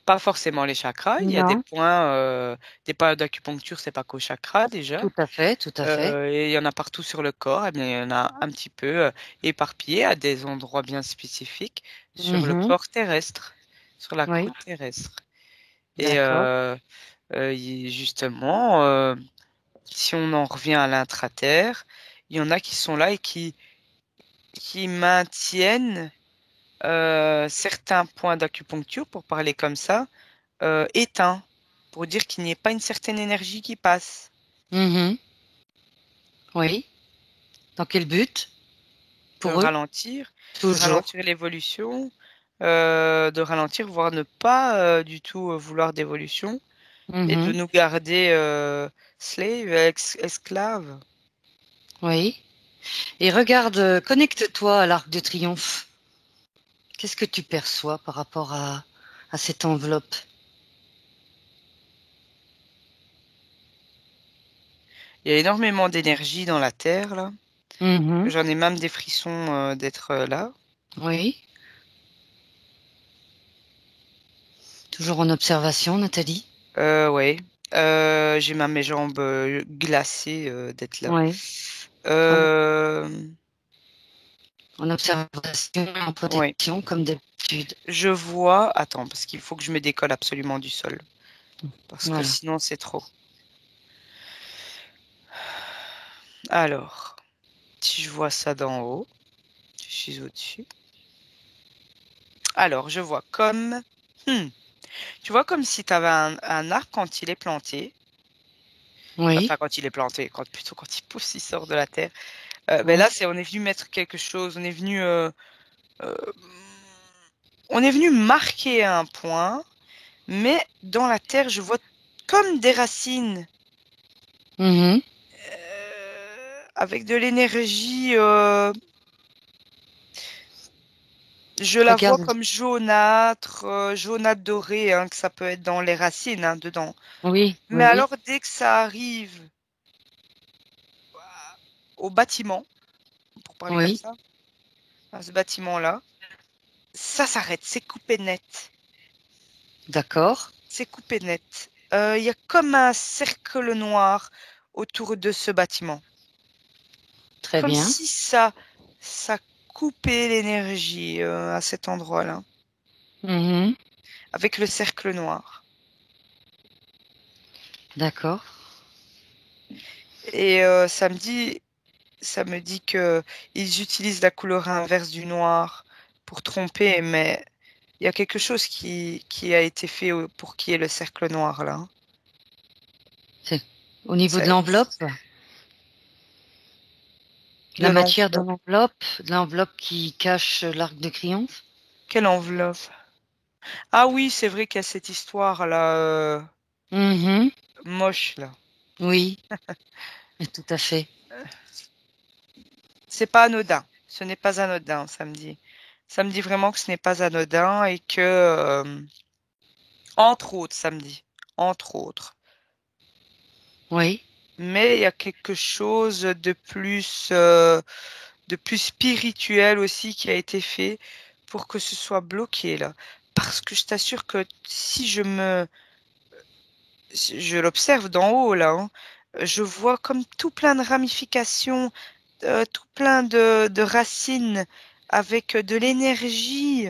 Pas forcément les chakras. Il y a Non, des points d'acupuncture, c'est pas qu'aux chakras déjà. tout à fait, tout à fait. Et il y en a partout sur le corps. Eh bien, il y en a un petit peu éparpillés à des endroits bien spécifiques sur le Mhm. corps terrestre, sur la Oui, croûte terrestre. Et d'accord. justement, si on en revient à l'intraterre, il y en a qui sont là et qui maintiennent certains points d'acupuncture, pour parler comme ça, éteints, pour dire qu'il n'y ait pas une certaine énergie qui passe. Mhm. Oui. Dans quel but? De Pour eux? ralentir, de Toujours. ralentir l'évolution, de ralentir, voire ne pas du tout vouloir d'évolution, et de Mhm. nous garder esclaves. Oui. Et regarde, connecte-toi à l'Arc de Triomphe. Qu'est-ce que tu perçois par rapport à cette enveloppe? Il y a énormément d'énergie dans la Terre, là. Mhm. J'en ai même des frissons d'être là. Oui. Toujours en observation, Nathalie? Ouais. J'ai même mes jambes glacées d'être là. Oui. En, Euh, en observation, en ouais. protection, comme d'habitude. Je vois. Attends, parce qu'il faut que je me décolle absolument du sol. Parce que Voilà. sinon, c'est trop. Alors, si je vois ça d'en haut, je suis au-dessus. Alors, je vois comme... Hmm. Tu vois comme si tu avais un arbre quand il est planté. Enfin, Oui. quand il est planté, plutôt quand il pousse, il sort de la terre. Ben Oui. là, on est venu mettre quelque chose. Euh, on est venu marquer un point, mais dans la terre, je vois comme des racines Mhm. avec de l'énergie. Je la vois Regarde. comme jaunâtre, jaunâtre doré, hein, que ça peut être dans les racines, hein, dedans. Oui. Mais Oui. Oui. alors, dès que ça arrive au bâtiment, pour parler comme Oui. ça, à ce bâtiment-là, ça s'arrête, c'est coupé net. D'accord. C'est coupé net. Il y a comme un cercle noir autour de ce bâtiment. Très Comme bien. si ça coupait l'énergie à cet endroit-là, Mhm. avec le cercle noir. D'accord. Et ça me dit que ils utilisent la couleur inverse du noir pour tromper, mais il y a quelque chose qui a été fait pour qu'il y ait le cercle noir là. C'est au niveau de C'est l'enveloppe, de la matière de l'enveloppe. l'enveloppe qui cache l'Arc de Triomphe. Quelle enveloppe? Ah oui, c'est vrai qu'il y a cette histoire là Mhm. moche là. Oui, tout à fait. C'est pas anodin. Ce n'est pas anodin, ça me dit. Ça me dit vraiment que ce n'est pas anodin et que, entre autres, ça me dit, entre autres. Oui. Mais il y a quelque chose de plus spirituel aussi qui a été fait pour que ce soit bloqué là. Parce que je t'assure que si je l'observe d'en haut là, hein, je vois comme tout plein de ramifications, tout plein de racines avec de l'énergie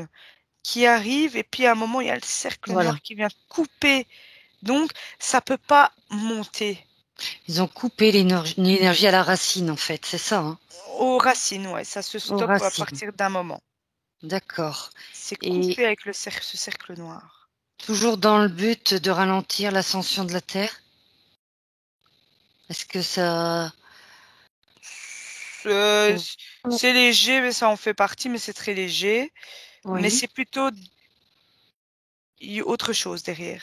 qui arrive et puis à un moment il y a le cercle Voilà. noir qui vient couper. Donc ça peut pas monter. Ils ont coupé l'énergie à la racine, en fait, c'est ça, hein? Aux racines, ouais, ça se Aux stoppe à racines. partir d'un moment. D'accord. C'est Et coupé avec ce cercle noir. toujours dans le but de ralentir l'ascension de la Terre? Est-ce que ça... Euh, ou- c'est léger, mais ça en fait partie, mais c'est très léger. Mais Oui. c'est plutôt autre chose derrière.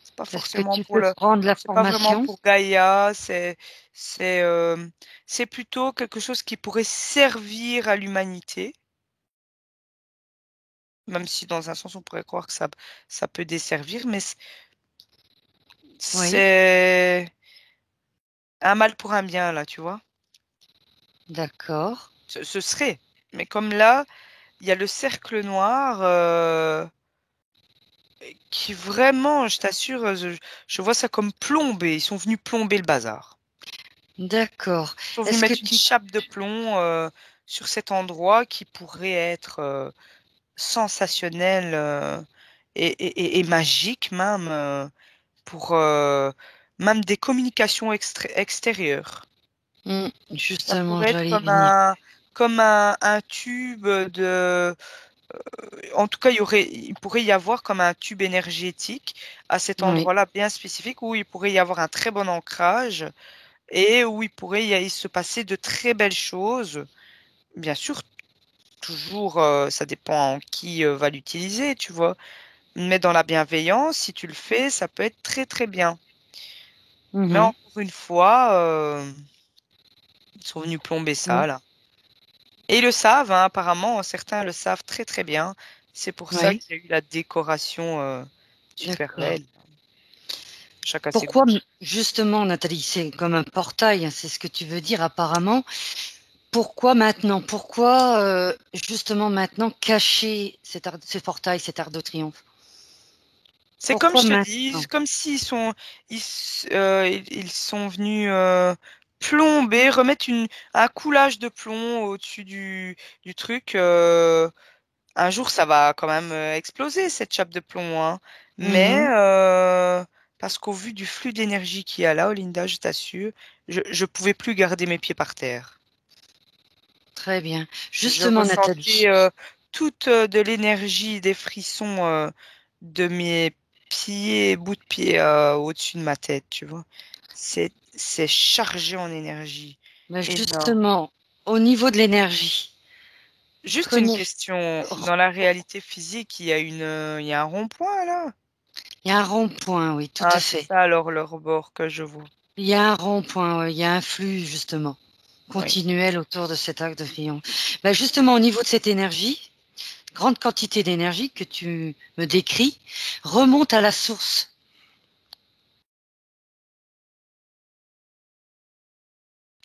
C'est pas Est-ce que forcément tu pour peux le, prendre c'est pas vraiment l'information? pour Gaïa, c'est, c'est plutôt quelque chose qui pourrait servir à l'humanité, même si dans un sens on pourrait croire que ça peut desservir, mais Oui. c'est un mal pour un bien, là, tu vois. D'accord. Ce serait. Mais comme là, il y a le cercle noir, qui vraiment, je t'assure, je vois ça comme plomber. Ils sont venus plomber le bazar. D'accord. Ils sont venus Est-ce que mettre une tu... chape de plomb sur cet endroit qui pourrait être sensationnel et magique même pour même des communications extérieures. Ça Justement, pourrait être j'allais y venir. comme un tube de en tout cas, il pourrait y avoir comme un tube énergétique à cet Oui. endroit-là bien spécifique où il pourrait y avoir un très bon ancrage et où il pourrait y se passer de très belles choses. Bien sûr, toujours, ça dépend qui va l'utiliser, tu vois. Mais dans la bienveillance, si tu le fais, ça peut être très très bien. Mais Mhm. encore une fois, ils sont venus plomber ça Oui. là. Et ils le savent, hein, apparemment, certains le savent très très bien. C'est pour ça Oui. qu'il y a eu la décoration super D'accord. belle. Chacun ses goûts. Pourquoi, justement, Nathalie, c'est comme un portail, hein, c'est ce que tu veux dire apparemment. Pourquoi maintenant? Pourquoi, justement maintenant, cacher ce portail, cet arc de triomphe? C'est comme Pourquoi je te dis, maintenant? c'est comme s'ils sont, ils sont venus plomber, remettre un coulage de plomb au-dessus du truc. Un jour, ça va quand même exploser, cette chape de plomb, hein. Mais Mhm. parce qu'au vu du flux d'énergie qu'il y a là, Olinda, je t'assure, je pouvais plus garder mes pieds par terre. Très bien. Je Justement, ressentais Nathalie. toute de l'énergie, des frissons de mes pieds, bouts de pied au-dessus de ma tête, tu vois. C'est chargé en énergie. Ben, Énorme. justement, au niveau de l'énergie, Juste une connect- question. Dans la réalité physique, il y a un rond-point là? il y a un rond-point, oui, tout Ah, à c'est fait. ça alors le rebord que je vois. Il y a un rond-point, ouais, il y a un flux, justement, Oui. continuel autour de cet arc de triomphe. Ben, justement, au niveau de cette énergie, grande quantité d'énergie que tu me décris remonte à la source.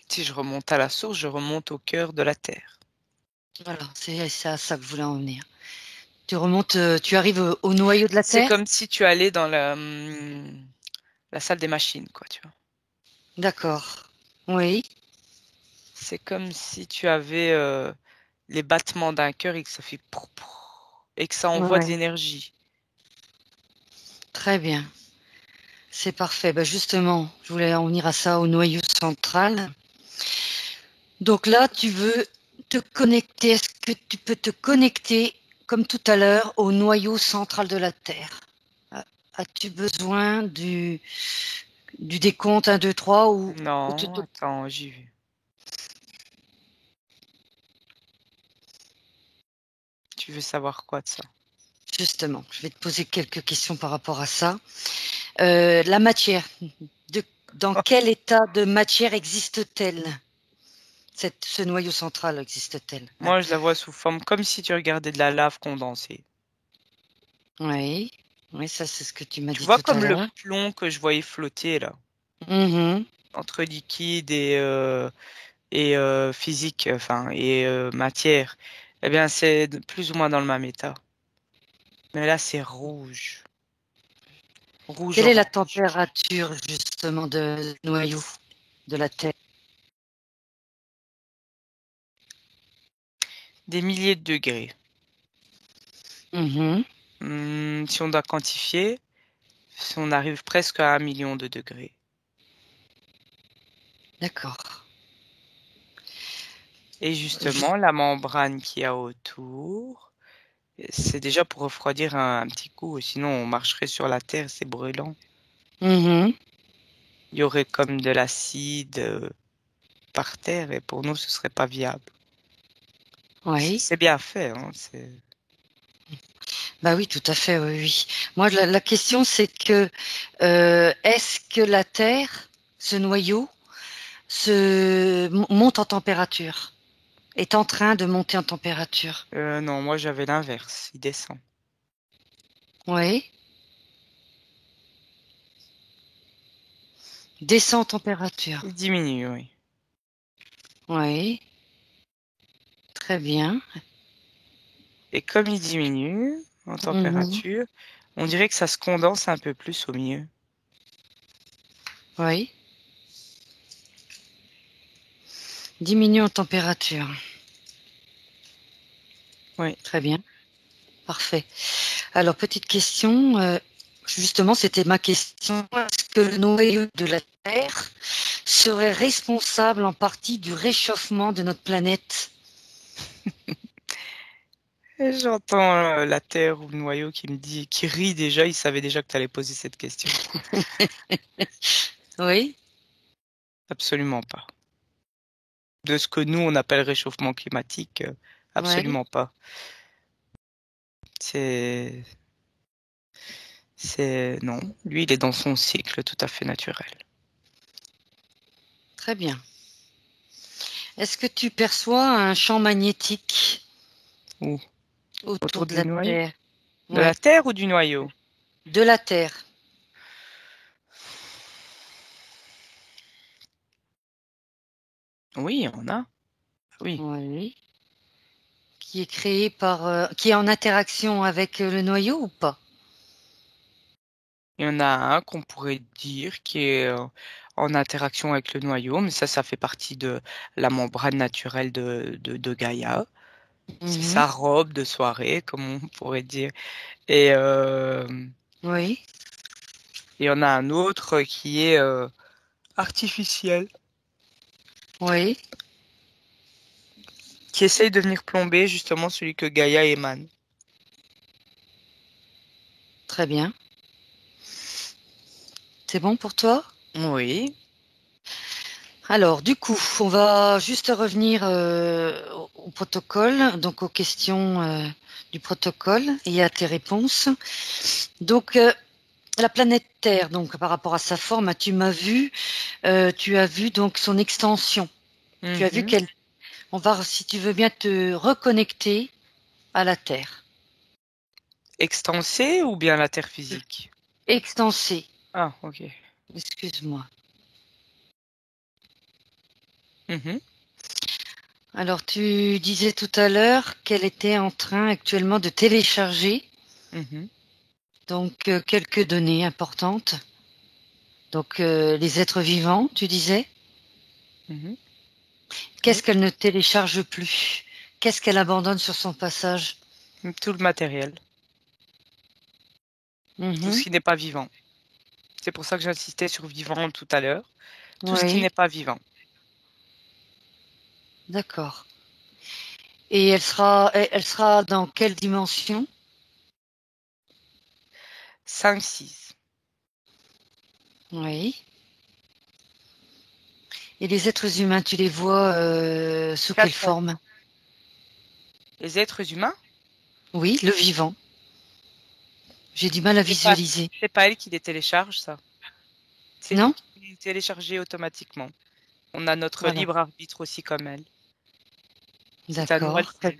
Si je remonte à la source, je remonte au cœur de la Terre. Voilà, c'est à ça que je voulais en venir. Tu remontes, tu arrives au noyau de la C'est Terre? comme si tu allais dans la salle des machines, quoi, tu vois. D'accord. Oui, C'est comme si tu avais les battements d'un cœur et que ça fait et que ça envoie de ouais, l'énergie. très bien. C'est parfait. Ben justement, je voulais en venir à ça, au noyau central. Donc là, tu veux te connecter. Est-ce que tu peux te connecter, comme tout à l'heure, au noyau central de la Terre? As-tu besoin du décompte 1, 2, 3 ou Non, attends, j'y vais. Tu veux savoir quoi de ça? justement, je vais te poser quelques questions par rapport à ça. La matière, de, dans quel état de matière existe-t-elle? Ce noyau central existe-t-elle? Hein? Moi, je la vois sous forme comme si tu regardais de la lave condensée. Oui, oui, ça c'est ce que tu m'as Tu dit vois tout à comme le l'heure. plomb que je voyais flotter là, Mhm. entre liquide et physique, enfin, et matière. Eh bien, c'est plus ou moins dans le même état. Mais là, c'est rouge. Quelle est la Rouge-orange. température justement de noyau de la Terre? Des milliers de degrés. Mhm. Si on doit quantifier, si on arrive presque à 1 million de degrés. D'accord. Et justement, la membrane qu'il y a autour, c'est déjà pour refroidir un petit coup, sinon on marcherait sur la terre, c'est brûlant. Mhm. Il y aurait comme de l'acide par terre et pour nous, ce serait pas viable. Oui. C'est bien fait, hein, Bah oui, tout à fait, oui, oui. Moi, la question, c'est que est-ce que la Terre, ce noyau, monte en température, est en train de monter en température? Non, moi j'avais l'inverse, il descend. Oui. Descend en température. Il diminue, oui. Oui. Très bien. Et comme il diminue en Mhm. température, on dirait que ça se condense un peu plus au milieu. Oui. Diminue en température. Oui. Très bien. Parfait. Alors, petite question. Justement, c'était ma question. Est-ce que le noyau de la Terre serait responsable en partie du réchauffement de notre planète? Et j'entends la Terre ou le noyau qui me dit, qui rit déjà, il savait déjà que tu allais poser cette question. Oui. Absolument pas. De ce que nous, on appelle réchauffement climatique, Oui. absolument pas. C'est, non. Lui, il est dans son cycle tout à fait naturel. Très bien. Est-ce que tu perçois un champ magnétique Où? autour Autour de du la noyau? Terre? De la Oui. Terre ou du noyau? De la Terre. Oui, on a. Oui. Oui. Qui est créé qui est en interaction avec le noyau ou pas? Il y en a un qu'on pourrait dire qui est en interaction avec le noyau, mais ça fait partie de la membrane naturelle de Gaïa. C'est Mhm. sa robe de soirée, comme on pourrait dire. Et Oui. il y en a un autre qui est artificiel, Oui. qui essaye de venir plomber justement celui que Gaïa émane. Très bien. C'est bon pour toi? Oui. Alors, du coup, on va juste revenir au protocole, donc aux questions du protocole et à tes réponses. Donc, la planète Terre, donc par rapport à sa forme, tu as vu donc son extension. Tu as vu Mhm. qu'elle, on va, si tu veux bien te reconnecter à la Terre. Extensé ou bien la Terre physique? Extensée, Ah, ok. excuse-moi. Mhm. Alors, tu disais tout à l'heure qu'elle était en train actuellement de télécharger Mhm. donc quelques données importantes. Donc, les êtres vivants, tu disais. Mhm. Qu'est-ce Oui. qu'elle ne télécharge plus? Qu'est-ce qu'elle abandonne sur son passage? Tout le matériel, tout ce Mhm. qui n'est pas vivant. C'est pour ça que j'insistais sur vivant tout à l'heure. Tout ce qui Oui, n'est pas vivant. d'accord. Et elle sera dans quelle dimension? 5, 6. Oui. Et les êtres humains, tu les vois sous quelle 4. forme? Les êtres humains, Oui, le vivant. J'ai du mal à c'est pas, visualiser. c'est pas elle qui les télécharge, ça. C'est nous Non? qui les téléchargeons automatiquement. On a notre Voilà. libre arbitre aussi comme elle. C'est à nous D'accord. Alfred.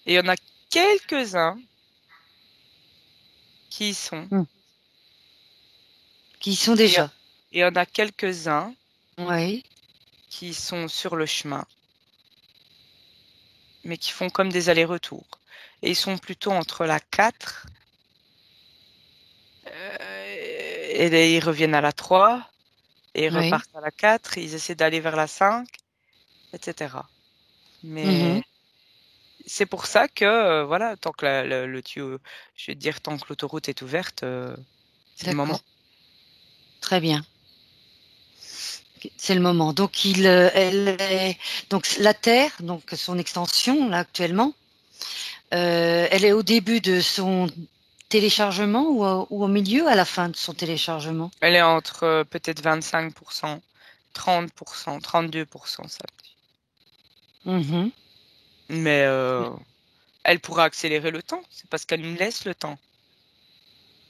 Et il y en a quelques-uns qui y sont. Hmm. Qui y sont Et déjà. il y en a quelques-uns Oui. qui sont sur le chemin, mais qui font comme des allers-retours. Et ils sont plutôt entre la 4, et là, ils reviennent à la 3, et ils Oui. repartent à la 4, ils essaient d'aller vers la 5, etc. Mhm. Mais c'est pour ça que, voilà, tant que le tuyau, je vais te dire, tant que l'autoroute est ouverte, c'est le moment. D'accord. Très bien. C'est le moment. Donc, donc la Terre, donc son extension, là, actuellement, elle est au début de son téléchargement ou au milieu, à la fin de son téléchargement? Elle est entre peut-être 25%, 30%, 32%, ça. Mhm. Mais elle pourra accélérer le temps. C'est parce qu'elle nous laisse le temps.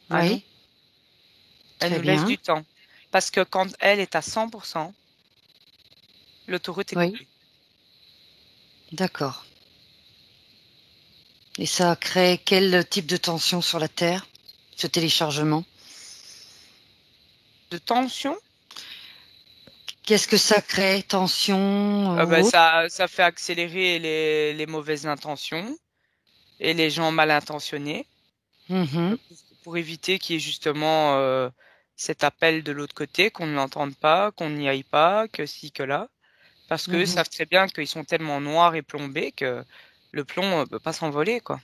Ah non? Oui, Elle très nous laisse bien. du temps. Parce que quand elle est à 100%, l'autoroute est Oui, coupée. d'accord. Et ça crée quel type de tension sur la Terre, ce téléchargement? De tension, Qu'est-ce que ça crée? Tension ou bah, autre? ça fait accélérer les mauvaises intentions et les gens mal intentionnés Mhm, pour éviter qu'il y ait justement cet appel de l'autre côté, qu'on ne l'entende pas, qu'on n'y aille pas, que ci, que là. Parce qu'eux mhm. savent très bien qu'ils sont tellement noirs et plombés que le plomb peut pas s'envoler, quoi.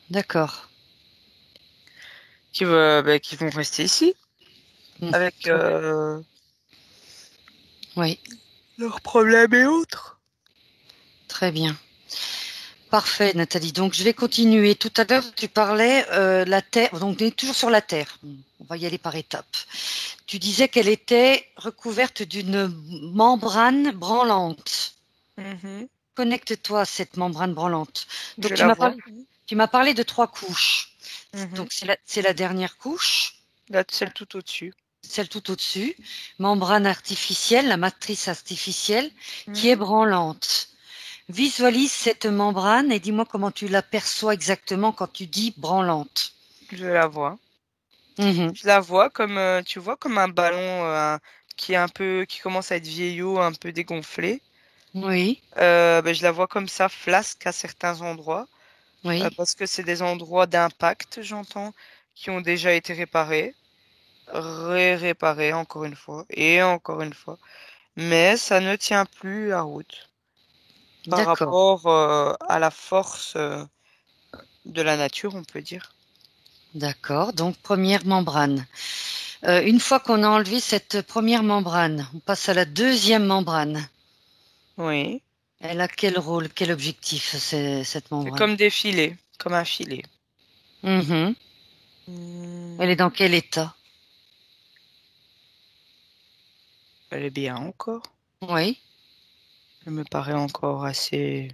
D'accord. Qui vont rester ici Mm, avec très bien. Oui, leurs problèmes et autres. très bien. Parfait, Nathalie. Donc, je vais continuer. Tout à l'heure, tu parlais la Terre. Donc, on est toujours sur la Terre. On va y aller par étapes. Tu disais qu'elle était recouverte d'une membrane branlante. Mhm. Connecte-toi à cette membrane branlante. Donc, Je la vois. tu m'as parlé de 3 couches. Mhm. Donc, c'est la dernière couche, Là, celle tout au-dessus. celle tout au-dessus. Membrane artificielle, la matrice artificielle, qui est Mhm. branlante. Visualise cette membrane et dis-moi comment tu l'aperçois exactement quand tu dis branlante. Je la vois. Mhm. Je la vois comme, tu vois, comme un ballon qui est un peu, qui commence à être vieillot, un peu dégonflé. Oui, Je la vois comme ça, flasque à certains endroits, oui, parce que c'est des endroits d'impact, j'entends, qui ont déjà été réparés, réparés encore une fois, et encore une fois. Mais ça ne tient plus la route par d'accord, rapport à la force de la nature, on peut dire. d'accord. Donc première membrane. Une fois qu'on a enlevé cette première membrane, on passe à la deuxième membrane. Oui, Elle a quel rôle, quel objectif, cette c'est membrane? comme des filets, comme un filet. Mhm. Elle est Hmm, dans quel état? elle est bien encore. Oui. Elle me paraît encore assez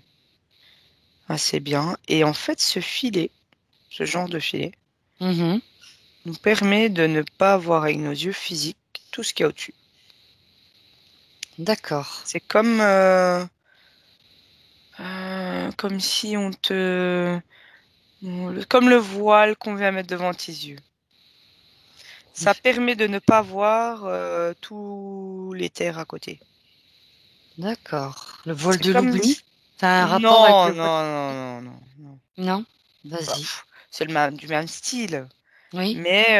bien. Et en fait, ce filet, ce genre de filet, Mhm. nous permet de ne pas voir avec nos yeux physiques tout ce qu'il y a au-dessus. D'accord. C'est comme si comme le voile qu'on vient mettre devant tes yeux. Ça permet de ne pas voir tous les terres à côté. D'accord. Le vol C'est de comme l'oubli? Ça a un rapport avec non, le vol? non, non, non, non, non. Non? Bah, Vas-y. c'est du même style. Oui. Mais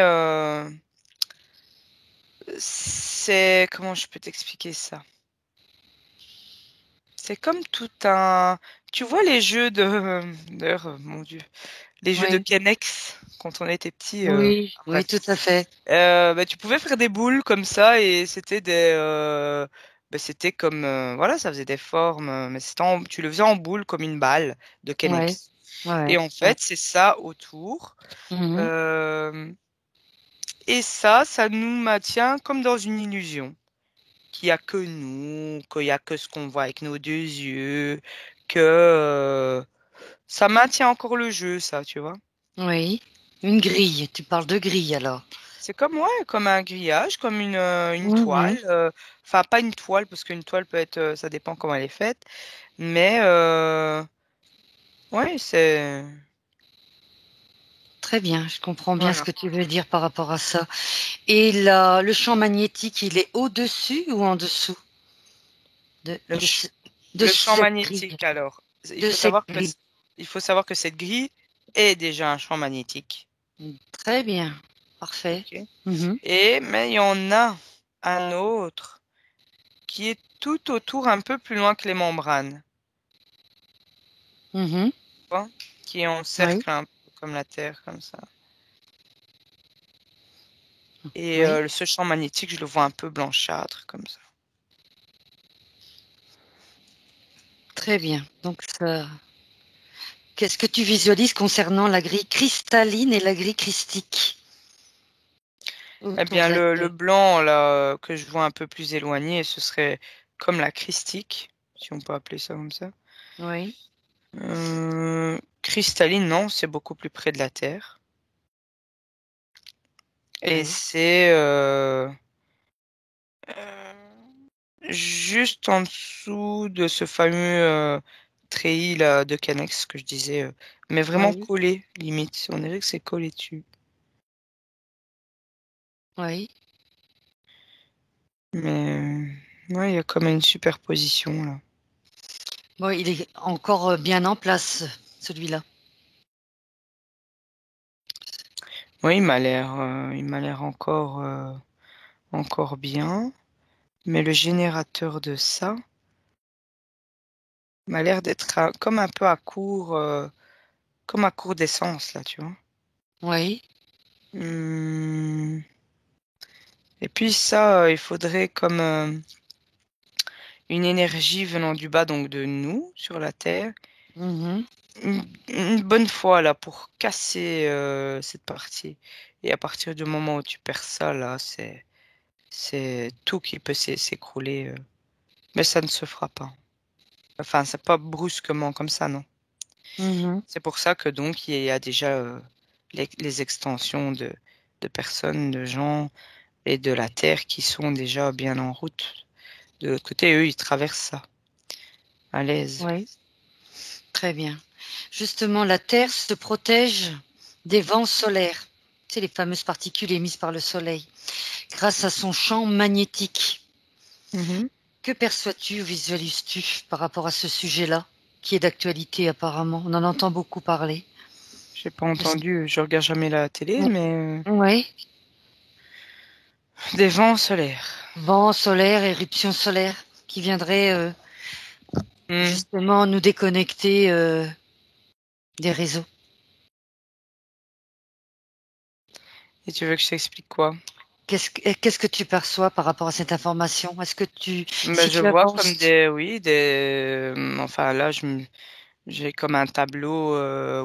c'est comment je peux t'expliquer ça? C'est comme tout un. Tu vois les jeux d'ailleurs, mon Dieu, les jeux de Oui. Kenex quand on était petit. Oui. Oui, Bref. tout à fait. Tu pouvais faire des boules comme ça et c'était c'était comme voilà, ça faisait des formes, mais tu le faisais en boule comme une balle de Ouais. Kenex. Et Ouais. en Ouais. fait, c'est ça autour. Mhm. Euh, et ça nous maintient comme dans une illusion. Qu'il y a que nous, qu'il y a que ce qu'on voit avec nos deux yeux, que ça maintient encore le jeu, ça, tu vois. Oui. Une grille. Tu parles de grille alors. C'est comme ouais, comme un grillage, comme une Mhm. toile. Enfin, pas une toile parce qu'une toile peut être, ça dépend comment elle est faite. Mais ouais, c'est Très bien. Je comprends bien ce voilà. que tu veux dire par rapport à ça. Et le champ magnétique, il est au-dessus ou en dessous de, Le, de, ch- ce- de le champ cette grille? magnétique, alors, De cette grille. il faut savoir que cette grille est déjà un champ magnétique. Très bien. Parfait. Ok. Mhm. Mais il y en a un autre qui est tout autour, un peu plus loin que les membranes, Mhm. tu vois, qui Oui. encercle un peu comme la Terre, comme ça. Et Oui, ce champ magnétique, je le vois un peu blanchâtre, comme ça. très bien. Donc, qu'est-ce que tu visualises concernant la grille cristalline et la grille christique Eh autour bien, de la le Terre? blanc, là, que je vois un peu plus éloigné, ce serait comme la christique, si on peut appeler ça comme ça. Oui, Cristalline, non, c'est beaucoup plus près de la Terre. Et oui, c'est euh, juste en dessous de ce fameux treillis là, de Canex que je disais, mais vraiment oui, collé, limite. On dirait que c'est collé dessus. oui. Mais ouais, il y a comme une superposition là. Bon, il est encore bien en place, celui-là. Oui, il m'a l'air encore bien. Mais le générateur de ça m'a l'air d'être comme un peu à court, comme à court d'essence là, tu vois. Oui, Hum, Et puis ça, il faudrait comme une énergie venant du bas, donc de nous, sur la Terre, mhm, une bonne fois là pour casser cette partie. Et à partir du moment où tu perds ça, là, c'est tout qui peut s'écrouler. Mais ça ne se fera pas. Enfin, c'est pas brusquement comme ça, non. mhm. C'est pour ça que donc il y a déjà les extensions de personnes, de gens et de la Terre qui sont déjà bien en route. De l'autre côté, eux, ils traversent ça à l'aise. Oui, très bien. Justement, la Terre se protège des vents solaires. C'est les fameuses particules émises par le Soleil, grâce à son champ magnétique. Mhm. Que perçois-tu ou visualises-tu par rapport à ce sujet-là, qui est d'actualité apparemment? On en entend beaucoup parler. J'ai pas Est-ce- entendu, je regarde jamais la télé, mais Oui, des vents solaires. vent solaire, éruption solaire, qui viendrait Hmm. justement nous déconnecter des réseaux. Et tu veux que je t'explique quoi? Qu'est-ce que tu perçois par rapport à cette information? Est-ce que Ben, si je tu vois comme avances, oui, enfin là, j'ai comme un tableau,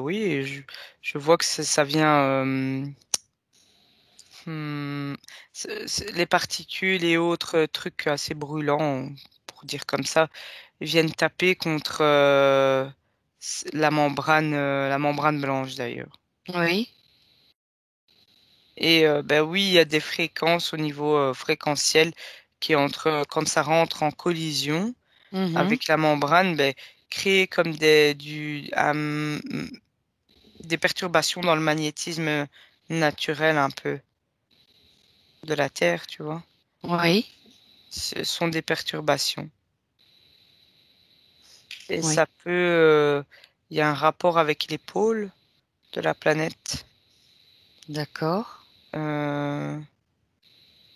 oui, et je vois que ça vient, hmm, les particules et autres trucs assez brûlants, pour dire comme ça, viennent taper contre la membrane blanche d'ailleurs. oui, Et ben oui, il y a des fréquences au niveau fréquentiel qui quand ça rentre en collision mhm, avec la membrane, ben, créer comme des perturbations dans le magnétisme naturel un peu de la Terre, tu vois. oui, Ce sont des perturbations. Et oui, ça peut, il y a un rapport avec les pôles de la planète. d'accord, Euh,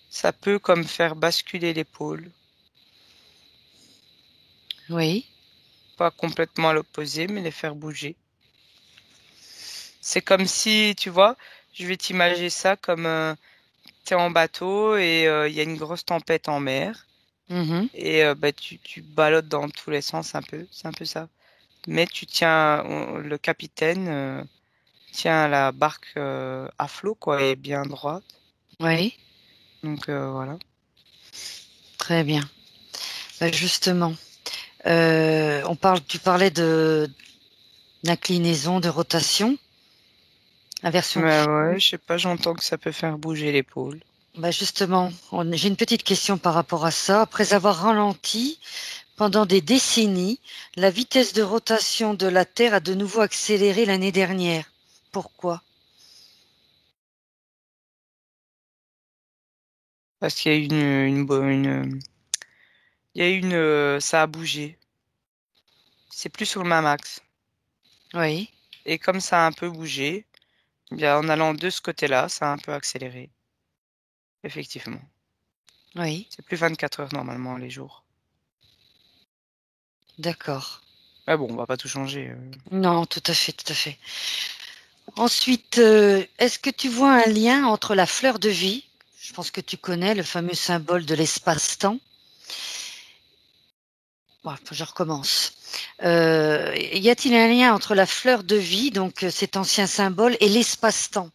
Ça peut comme faire basculer les pôles, oui, pas complètement à l'opposé, mais les faire bouger. C'est comme si, tu vois, je vais t'imaginer ça comme t'es en bateau et il y a une grosse tempête en mer mhm, et bah, tu ballottes dans tous les sens un peu, c'est un peu ça. Mais tu tiens, le capitaine tient la barque à flot, quoi, et bien droite. oui, Donc voilà. très bien. Bah, justement, tu parlais de d'inclinaison, de rotation, inversion. Mais ouais, je sais pas, j'entends que ça peut faire bouger l'épaule. Bah justement, j'ai une petite question par rapport à ça. Après avoir ralenti pendant des décennies, la vitesse de rotation de la Terre a de nouveau accéléré l'année dernière. Pourquoi? Parce qu'il y a il y a ça a bougé. C'est plus sur le même axe. Oui, Et comme ça a un peu bougé, bien, en allant de ce côté-là, ça a un peu accéléré. Effectivement. oui, C'est plus 24 heures normalement les jours. d'accord. Mais bon, on va pas tout changer. Non, tout à fait, tout à fait. Ensuite, est-ce que tu vois un lien entre la fleur de vie? je pense que tu connais le fameux symbole de l'espace-temps. Bon, je recommence. Y a-t-il un lien entre la fleur de vie, donc cet ancien symbole, et l'espace-temps?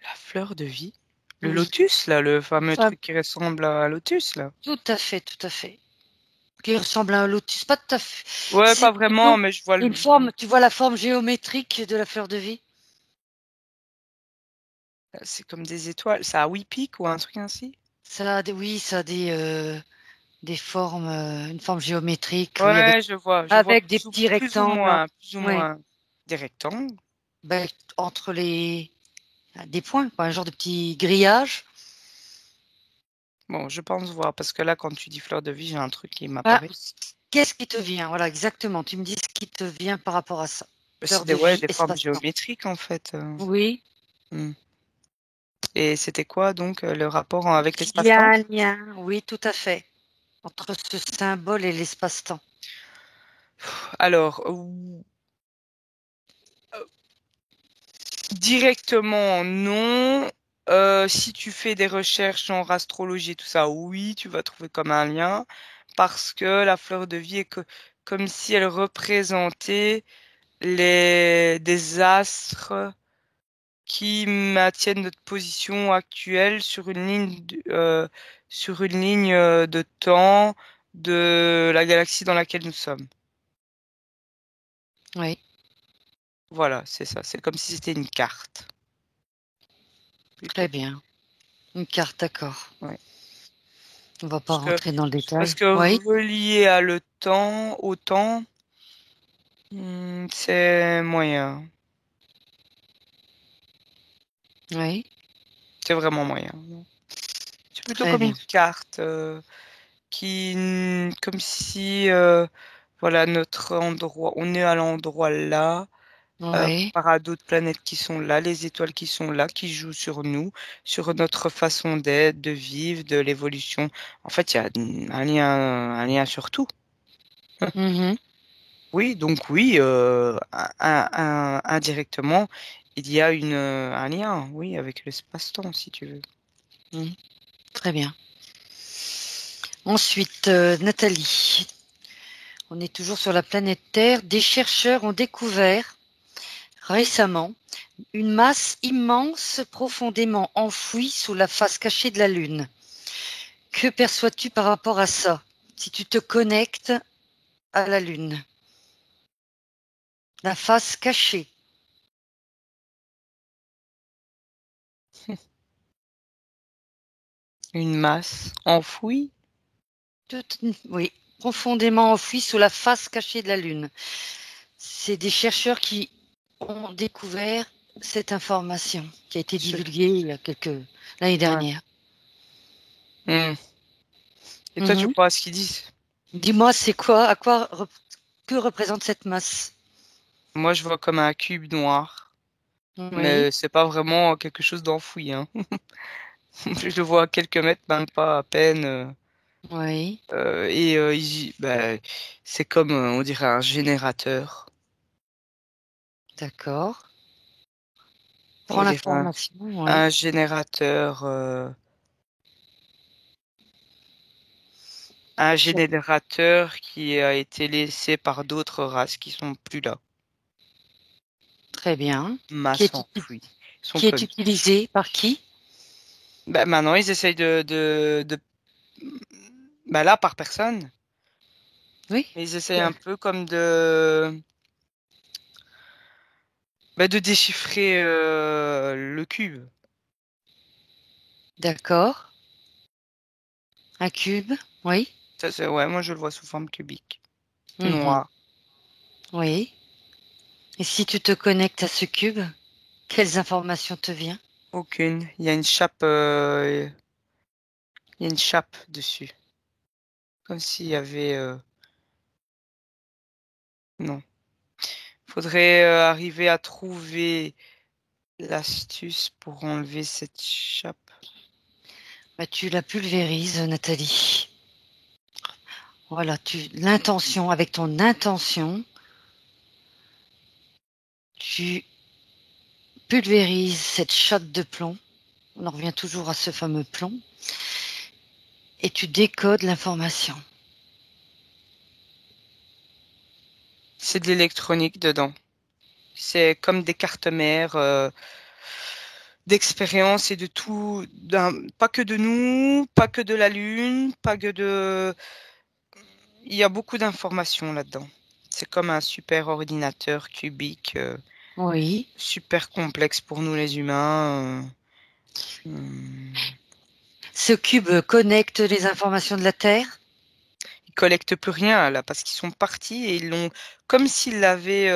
La fleur de vie. Le Oui. lotus, là, le fameux Enfin, truc qui ressemble à un lotus, là. tout à fait, tout à fait. Qui ressemble à un lotus, pas tout à fait. Ouais, C'est pas vraiment, plutôt mais je vois une le. forme, tu vois la forme géométrique de la fleur de vie? C'est comme des étoiles. Ça a 8 pics ou un truc ainsi? Ça a oui, ça a des formes, une forme géométrique, oui, Ouais, je vois avec des petits rectangles, hein. plus ou Oui, moins des rectangles. ben, entre des points, quoi, un genre de petit grillage. Bon, je pense voir, parce que là, quand tu dis fleur de vie, j'ai un truc qui Ah, m'apparaît. qu'est-ce qui te vient? Voilà, exactement. Tu me dis ce qui te vient par rapport à ça. C'est Fleur de ouais, vie, des formes espace-temps. géométriques, en fait. Oui. Hmm. Et c'était quoi, donc, le rapport avec Il y a l'espace-temps? un lien, oui, tout à fait, entre ce symbole et l'espace-temps. Alors, directement, non. Si tu fais des recherches en astrologie et tout ça, oui, tu vas trouver comme un lien. Parce que la fleur de vie est comme si elle représentait des astres qui maintiennent notre position actuelle sur une ligne de temps de la galaxie dans laquelle nous sommes. Oui, Voilà, c'est ça. C'est comme si c'était une carte, très plutôt. bien. Une carte, d'accord. Ouais. On va pas Parce que, rentrer dans le parce détail. que Oui, relié au temps, c'est moyen. oui, C'est vraiment moyen. C'est plutôt très comme bien. une carte comme si, voilà, notre endroit, on est à l'endroit là, Oui. comparé à d'autres planètes qui sont là, les étoiles qui sont là, qui jouent sur nous, sur notre façon d'être, de vivre, de l'évolution. En fait, il y a un lien sur tout. Mhm. Oui, donc oui, indirectement, il y a un lien, oui, avec l'espace-temps, si tu veux. Mhm. Très bien. Ensuite, Nathalie, on est toujours sur la planète Terre. Des chercheurs ont découvert récemment une masse immense profondément enfouie sous la face cachée de la Lune. Que perçois-tu par rapport à ça, si tu te connectes à la Lune? La face cachée. Une masse enfouie. Oui, profondément enfouie sous la face cachée de la Lune. C'est des chercheurs qui ont découvert cette information qui a été Ce- divulguée il y a l'année ouais. dernière. Hmm. Et toi, tu Mhm. crois à ce qu'ils disent? Dis-moi, c'est quoi, que représente cette masse? Moi, je vois comme un cube noir, Oui, mais c'est pas vraiment quelque chose d'enfoui, hein. Je le vois à quelques mètres, même pas à peine. oui, Bah, c'est comme, on dirait, un générateur. d'accord. On Prends dirait l'information, oui. un générateur, un générateur qui a été laissé par d'autres races qui sont plus là. Très bien. Qui Masse est, enfouie. Ils sont qui est comme. utilisé par qui? Bah, maintenant, ils essayent bah là, par personne. Oui, Mais ils essayent un peu comme de déchiffrer le cube. d'accord. Un cube, oui. Ça, ouais, moi je le vois sous forme cubique. Mhm. Noir. Oui. Et si tu te connectes à ce cube, quelles informations te viennent? Aucune. Il y a une chape dessus. Comme s'il y avait. Non. Faudrait arriver à trouver l'astuce pour enlever cette chape. Bah, tu la pulvérises, Nathalie. Voilà, l'intention, avec ton intention, tu pulvérises cette chatte de plomb. On en revient toujours à ce fameux plomb. Et tu décodes l'information. C'est de l'électronique dedans. C'est comme des cartes mères d'expérience et de tout, pas que de nous, pas que de la Lune, pas que de... Il y a beaucoup d'informations là-dedans. C'est comme un super ordinateur cubique, Oui. super complexe pour nous les humains. Ce cube connecte les informations de la Terre? Ils collectent plus rien là parce qu'ils sont partis et ils l'ont comme s'ils l'avaient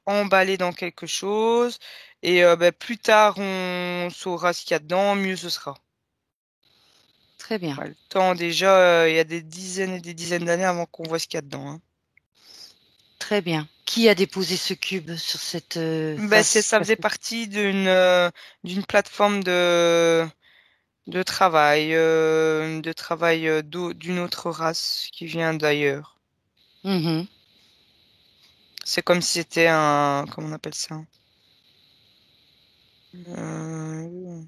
emballé dans quelque chose. Et plus tard on saura ce qu'il y a dedans, mieux ce sera. Très bien. Ouais, le temps déjà, il y a des dizaines et des dizaines d'années avant qu'on voit ce qu'il y a dedans, hein. Très bien. Qui a déposé ce cube sur cette face? Ça faisait partie d'une plateforme de travail d'une autre race qui vient d'ailleurs. Mhm. C'est comme si c'était un, comment on appelle ça? Euh,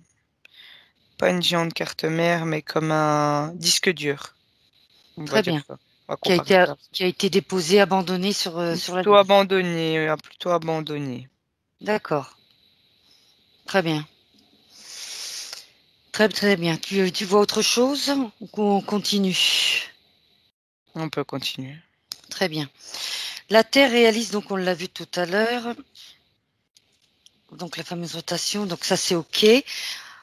Pas une géante carte mère, mais comme un disque dur. On va Très dire bien. ça. On va comparer ça. Qui a été déposé, abandonné sur la Plutôt Lune. abandonné, plutôt abandonné. D'accord. Très bien. Très très bien. Tu vois autre chose ou qu'on continue? On peut continuer. Très bien. La Terre réalise, donc on l'a vu tout à l'heure, donc la fameuse rotation, donc ça c'est OK.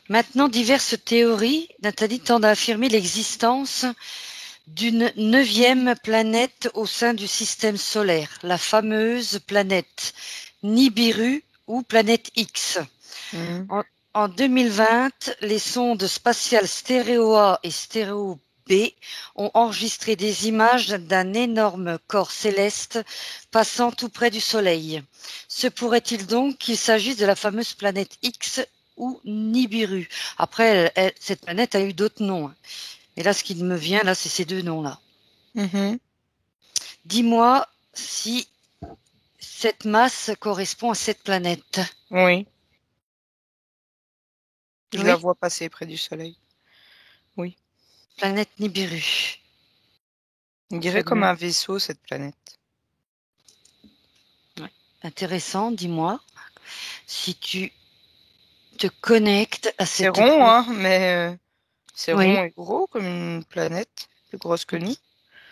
Maintenant, diverses théories, Nathalie, tendent à affirmer l'existence d'une neuvième planète au sein du système solaire, la fameuse planète Nibiru ou planète X. Mhm. En 2020, les sondes spatiales Stéréo A et Stéréo B ont enregistré des images d'un énorme corps céleste passant tout près du Soleil. Se pourrait-il donc qu'il s'agisse de la fameuse planète X ou Nibiru? Après, cette planète a eu d'autres noms. Et là, ce qui me vient, là, c'est ces deux noms-là. Mhm. Dis-moi si cette masse correspond à cette planète. Oui, je la Oui, vois passer près du soleil. Oui. planète Nibiru. On Très dirait comme bien. un vaisseau, cette planète. Ouais. Intéressant, dis-moi si tu te connectes à C'est cette rond, planète. hein, mais c'est Oui, rond et gros comme une planète, plus grosse que nous.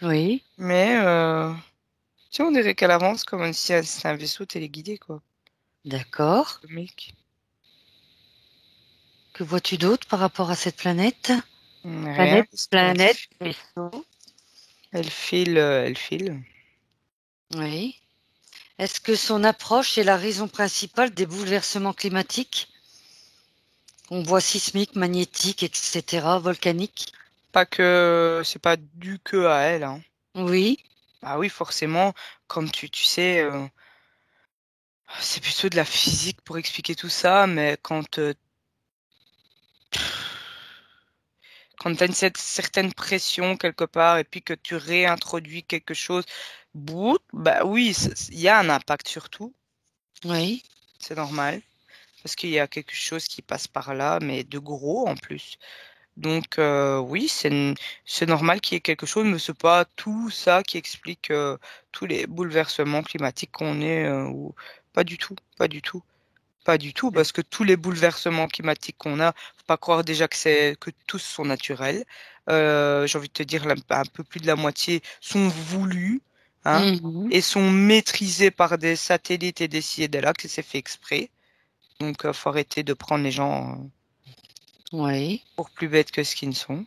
oui, Mais tu sais, on dirait qu'elle avance comme si c'était un vaisseau téléguidé, quoi. d'accord. Comique. Que vois-tu d'autre par rapport à cette planète? Rien, Planète, parce qu'elle planète, vaisseau. elle file, elle file. Oui. Est-ce que son approche est la raison principale des bouleversements climatiques? On voit sismiques, magnétiques, etc., volcaniques. Pas que c'est pas dû que à elle, hein. Oui, Ah oui, forcément, comme tu sais, c'est plutôt de la physique pour expliquer tout ça, mais quand tu as certaine pression quelque part et puis que tu réintroduis quelque chose, bout, bah oui, il y a un impact sur tout, oui. c'est normal, parce qu'il y a quelque chose qui passe par là, mais de gros en plus. Donc oui, c'est normal qu'il y ait quelque chose, mais c'est pas tout ça qui explique tous les bouleversements climatiques qu'on est, ou pas du tout, pas du tout. Pas du tout, parce que tous les bouleversements climatiques qu'on a, faut pas croire déjà que tous sont naturels. J'ai envie de te dire un peu plus de la moitié sont voulus, hein, Mhm. et sont maîtrisés par des satellites et des ci et des là, que c'est fait exprès. Donc, faut arrêter de prendre les gens Oui, pour plus bêtes que ce qu'ils ne sont.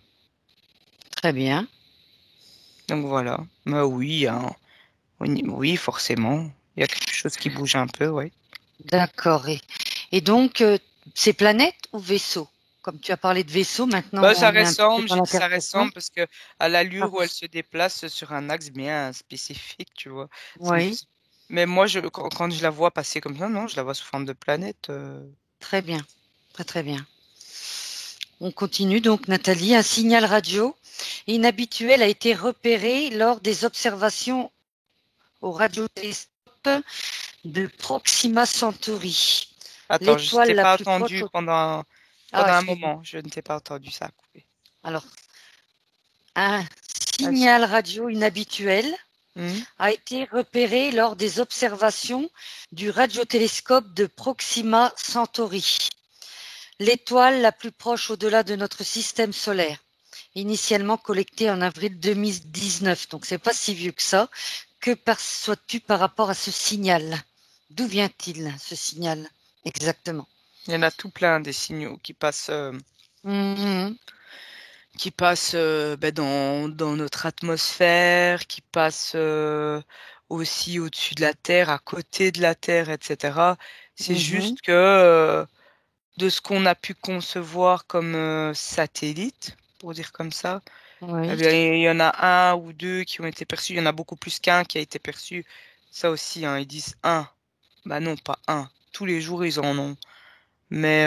très bien. Donc voilà. Mais oui, hein, oui, forcément. Il y a quelque chose qui bouge un peu, ouais. D'accord. Et donc, c'est planète ou vaisseau? Comme tu as parlé de vaisseau, maintenant Bah, ça on est un petit peu ressemble, dans j'ai dit ça l'interprétation. ressemble parce que à Ah, l'allure où elle se déplace sur un axe bien spécifique, tu vois. Ça me oui, fait- Mais moi, quand je la vois passer comme ça, non, je la vois sous forme de planète. très bien. Très très bien. On continue donc, Nathalie. Un signal radio inhabituel a été repéré lors des observations au radiotélescope de Proxima Centauri. Attends, je L'étoile t'ai la pas plus proche... entendu pendant Ah, un excuse-moi. moment. Je ne t'ai pas entendu, ça a coupé. Alors, un Ah, signal radio inhabituel hmm. a été repéré lors des observations du radiotélescope de Proxima Centauri, l'étoile la plus proche au-delà de notre système solaire, initialement collectée en avril 2019. Donc, c'est pas si vieux que ça. Que perçois-tu par rapport à ce signal? D'où vient-il, ce signal, exactement? Il y en a tout plein des signaux Mhm. qui passent dans notre atmosphère, qui passent aussi au-dessus de la Terre, à côté de la Terre, etc. C'est Mhm. juste que de ce qu'on a pu concevoir comme satellite, pour dire comme ça, eh Oui, bien, il y en a un ou deux qui ont été perçus. Il y en a beaucoup plus qu'un qui a été perçu. Ça aussi, hein, ils disent un. Bah non, pas un. Tous les jours, ils en ont. Mais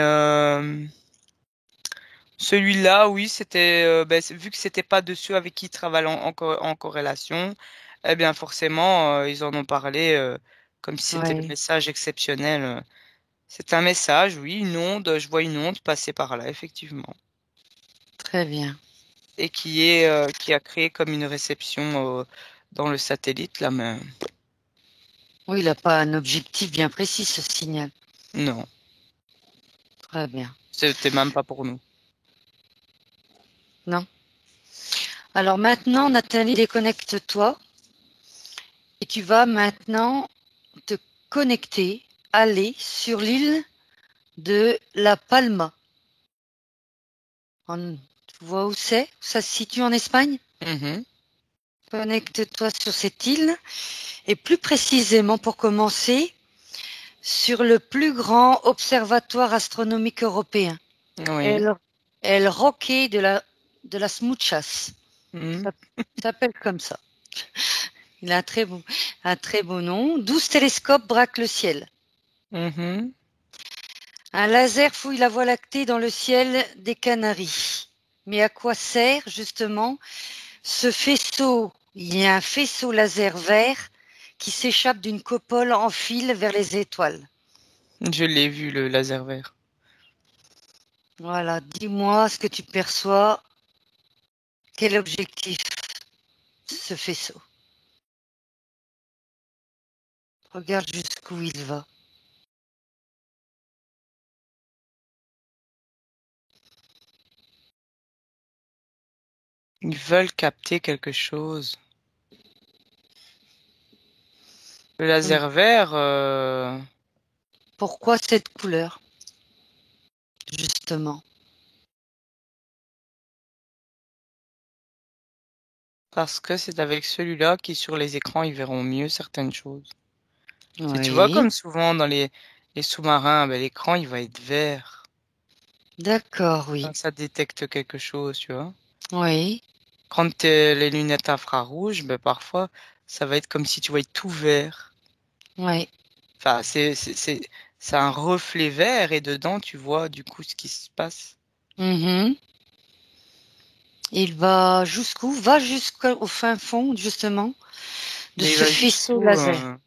celui-là, oui, c'était vu que c'était pas de ceux avec qui ils travaillent en corrélation, eh bien forcément, ils en ont parlé comme si c'était le oui, message exceptionnel. C'est un message, oui, une onde. Je vois une onde passer par là, effectivement, très bien. et qui a créé comme une réception dans le satellite là, mais Oui, il n'a pas un objectif bien précis, ce signal. non, Très bien. c'était même pas pour nous. Non. Alors maintenant, Nathalie, déconnecte-toi et tu vas maintenant te connecter, aller sur l'île de La Palma. Tu vois où c'est? Ça se situe en Espagne? Mhm. Connecte-toi sur cette île et plus précisément pour commencer sur le plus grand observatoire astronomique européen, Oui. El, El Roque de las Muchas. Mhm. Ça s'appelle comme ça. Il a un très beau nom. 12 télescopes braquent le ciel. Mhm. Un laser fouille la Voie lactée dans le ciel des Canaries. Mais à quoi sert justement ce faisceau? Il y a un faisceau laser vert qui s'échappe d'une coupole en fil vers les étoiles. Je l'ai vu, le laser vert. Voilà, dis-moi ce que tu perçois. Quel objectif ce faisceau? Regarde jusqu'où il va. Ils veulent capter quelque chose. Le laser vert, Pourquoi cette couleur, justement? parce que c'est avec celui-là qui, sur les écrans, ils verront mieux certaines choses. C'est, tu vois, Oui, comme souvent dans les sous-marins, ben, l'écran, il va être vert. d'accord, oui. Quand ça détecte quelque chose, tu vois. Oui, Quand t'as les lunettes infrarouges, ben, parfois, ça va être comme si tu voyais tout vert. oui. Enfin, c'est un reflet vert et dedans, tu vois, du coup, ce qui se passe. Mhm. Il va jusqu'où? Va jusqu'au fin fond, justement, de Mais il ce va faisceau jusqu'où, laser.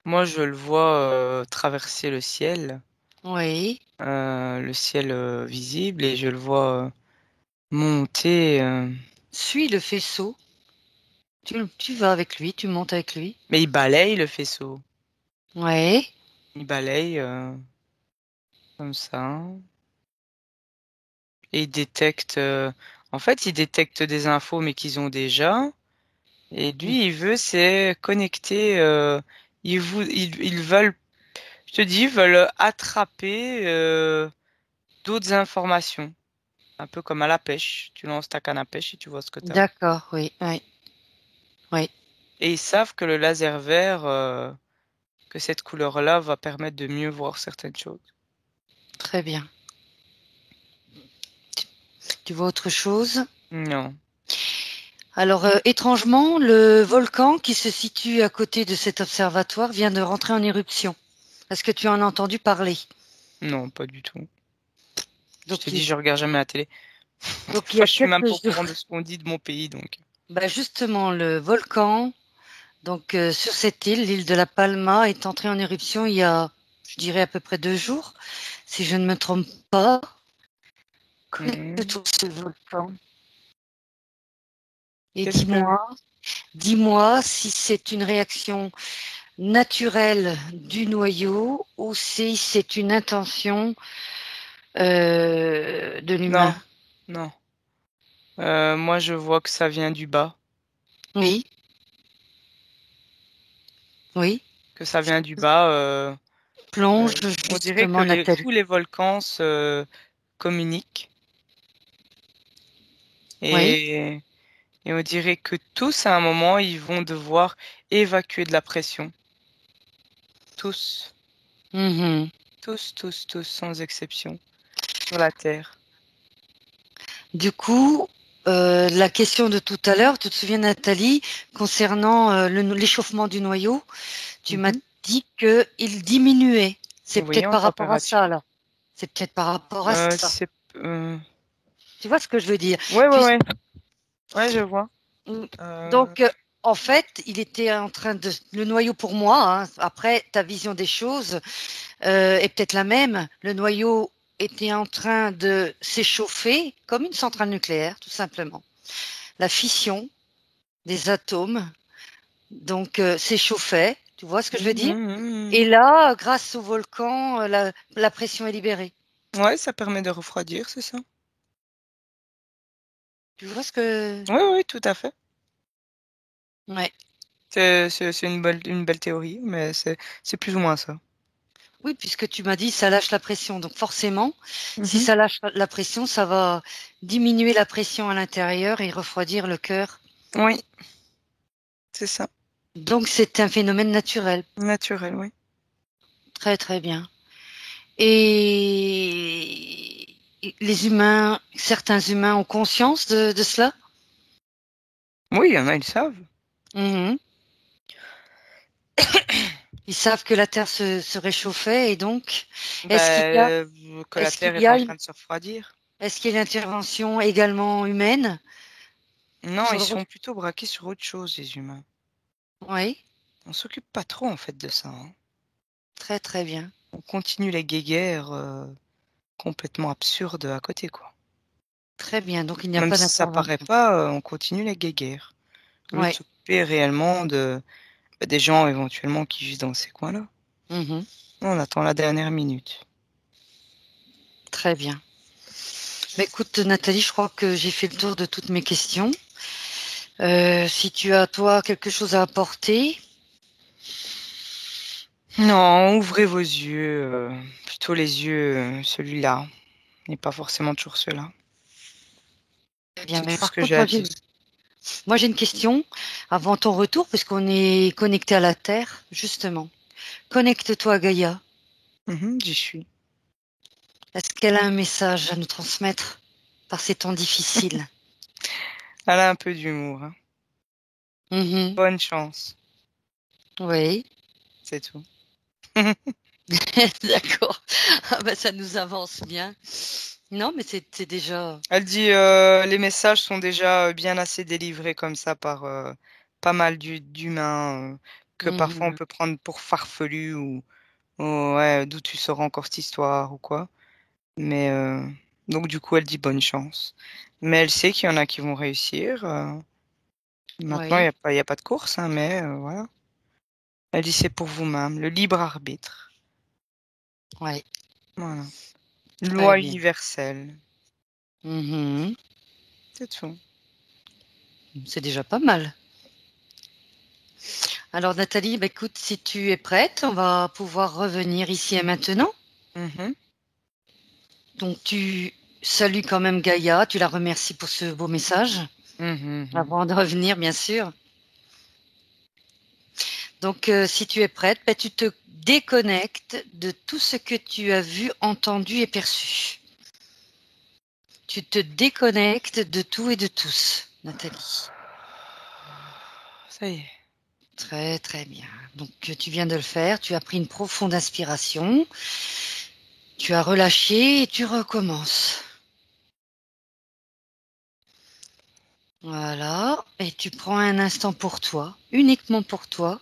moi, je le vois traverser Oui, le ciel visible, et je le vois monter. suis le faisceau. Tu vas avec lui, tu montes avec lui. Mais il balaye le faisceau. Oui, Il balaye comme ça. Et il détecte. En fait, il détecte des infos, mais qu'ils ont déjà. Et lui, il veut, c'est connecter. Ils veulent. Je te dis, ils veulent attraper d'autres informations. Un peu comme à la pêche. Tu lances ta canne à pêche et tu vois ce que tu as. d'accord, oui, oui, oui, Et ils savent que le laser vert, que cette couleur-là va permettre de mieux voir certaines choses. très bien. Tu vois autre chose? Non. Alors, étrangement, le volcan qui se situe à côté de cet observatoire vient de rentrer en éruption. Est-ce que tu en as entendu parler? Non, pas du tout. Je te Donc, dis, je regarde jamais la télé. Des donc il y fois, a je suis même quelques pas au jours, courant de ce qu'on dit de mon pays, donc. bah justement, le volcan, donc sur cette île, l'île de la Palma, est entré en éruption il y a je dirais à peu près 2 jours, si je ne me trompe pas. Mhm. Ce volcan. Et Qu'est-ce que... dis-moi si c'est une réaction naturelle du noyau ou si c'est une intention de Non, l'humain. non. Moi, je vois que ça vient du bas. Oui, oui. Que ça vient du bas. Plonge On dirait que justement, Nathalie. tous les volcans se communiquent. Oui. Et, et on dirait que tous, à un moment, ils vont devoir évacuer de la pression. Tous. Mhm. Tous, tous, tous, sans exception. Sur la Terre. Du coup, la question de tout à l'heure, tu te souviens, Nathalie, concernant l'échauffement du noyau, tu m'as Mhm. dit qu'il diminuait. C'est Oui, peut-être en par rapport à ça, température. là. C'est peut-être par rapport à ça. C'est... Tu vois ce que je veux dire? Ouais, ouais, Puis, ouais. Ouais, je vois. Euh, donc, en fait, il était en train de... Le noyau pour moi, hein, après, ta vision des choses est peut-être la même. Le noyau était en train de s'échauffer comme une centrale nucléaire, tout simplement. La fission des atomes, donc s'échauffait, tu vois ce que je veux dire? Et mhm. là, grâce au volcan, la pression est libérée. Ouais, ça permet de refroidir, c'est ça? Tu vois ce que... Oui, oui, tout à fait. Ouais. C'est une belle théorie, mais c'est plus ou moins ça. Oui, puisque tu m'as dit ça lâche la pression. Donc forcément, si Mhm. ça lâche la pression, ça va diminuer la pression à l'intérieur et refroidir le cœur. Oui, c'est ça. Donc c'est un phénomène naturel. Naturel, oui. Très très bien. Et les humains, certains humains ont conscience de cela? Oui, il y en a, ils savent. Mhm. Ils savent que la Terre se réchauffait et donc est-ce qu'il y a, Ben, que la est-ce qu'il Terre y est en a, train de se refroidir. est-ce qu'il y a une intervention également humaine Non, sur ils le sont plutôt braqués sur autre chose, les humains. Oui, On s'occupe pas trop, en fait, de ça, hein. très très bien. On continue les guéguerres complètement absurdes à côté, quoi. Très bien. Donc il n'y a Même pas si ça paraît d'intervention. pas, on continue les guéguerres. Au lieu de Oui. s'occuper réellement des gens éventuellement qui vivent dans ces coins-là. Mhm. On attend la dernière minute. Très bien. Bah, écoute, Nathalie, je crois que j'ai fait le tour de toutes mes questions. Si tu as, toi, quelque chose à apporter, Non, ouvrez vos yeux, plutôt les yeux, celui-là, et pas forcément toujours ceux-là. eh bien. C'est Mais tout ce par que contre, j'ai à dire. moi, j'ai une question avant ton retour, puisqu'on est connecté à la Terre, justement. Connecte-toi à Gaïa. Mhm, j'y suis. Est-ce qu'elle a un message à nous transmettre par ces temps difficiles? Elle a un peu d'humour, hein. Mhm. Bonne chance, Oui, c'est tout. d'accord. Ah bah, ça nous avance bien. Non, mais c'est déjà... Elle dit les messages sont déjà bien assez délivrés comme ça par pas mal d'humains que parfois on Mhm. peut prendre pour farfelu ou ouais, d'où tu sors encore cette histoire ou quoi. Mais donc du coup elle dit bonne chance. Mais elle sait qu'il y en a qui vont réussir. Maintenant Oui, il y a pas de course, hein, mais voilà. Elle dit c'est pour vous-même, le libre arbitre. oui, Voilà. très Loi bien. universelle. Mhm. C'est tout. C'est déjà pas mal. Alors Nathalie, bah, écoute, si tu es prête, on va pouvoir revenir ici et maintenant. Mhm, Donc tu salues quand même Gaïa, tu la remercies pour ce beau message, mhm, mhm. avant de revenir bien sûr. Donc si tu es prête, bah, tu te déconnectes de tout ce que tu as vu, entendu et perçu. Tu te déconnectes de tout et de tous, Nathalie. Ça y est. Très très bien. Donc tu viens de le faire, tu as pris une profonde inspiration, tu as relâché et tu recommences. Voilà, et tu prends un instant pour toi, uniquement pour toi.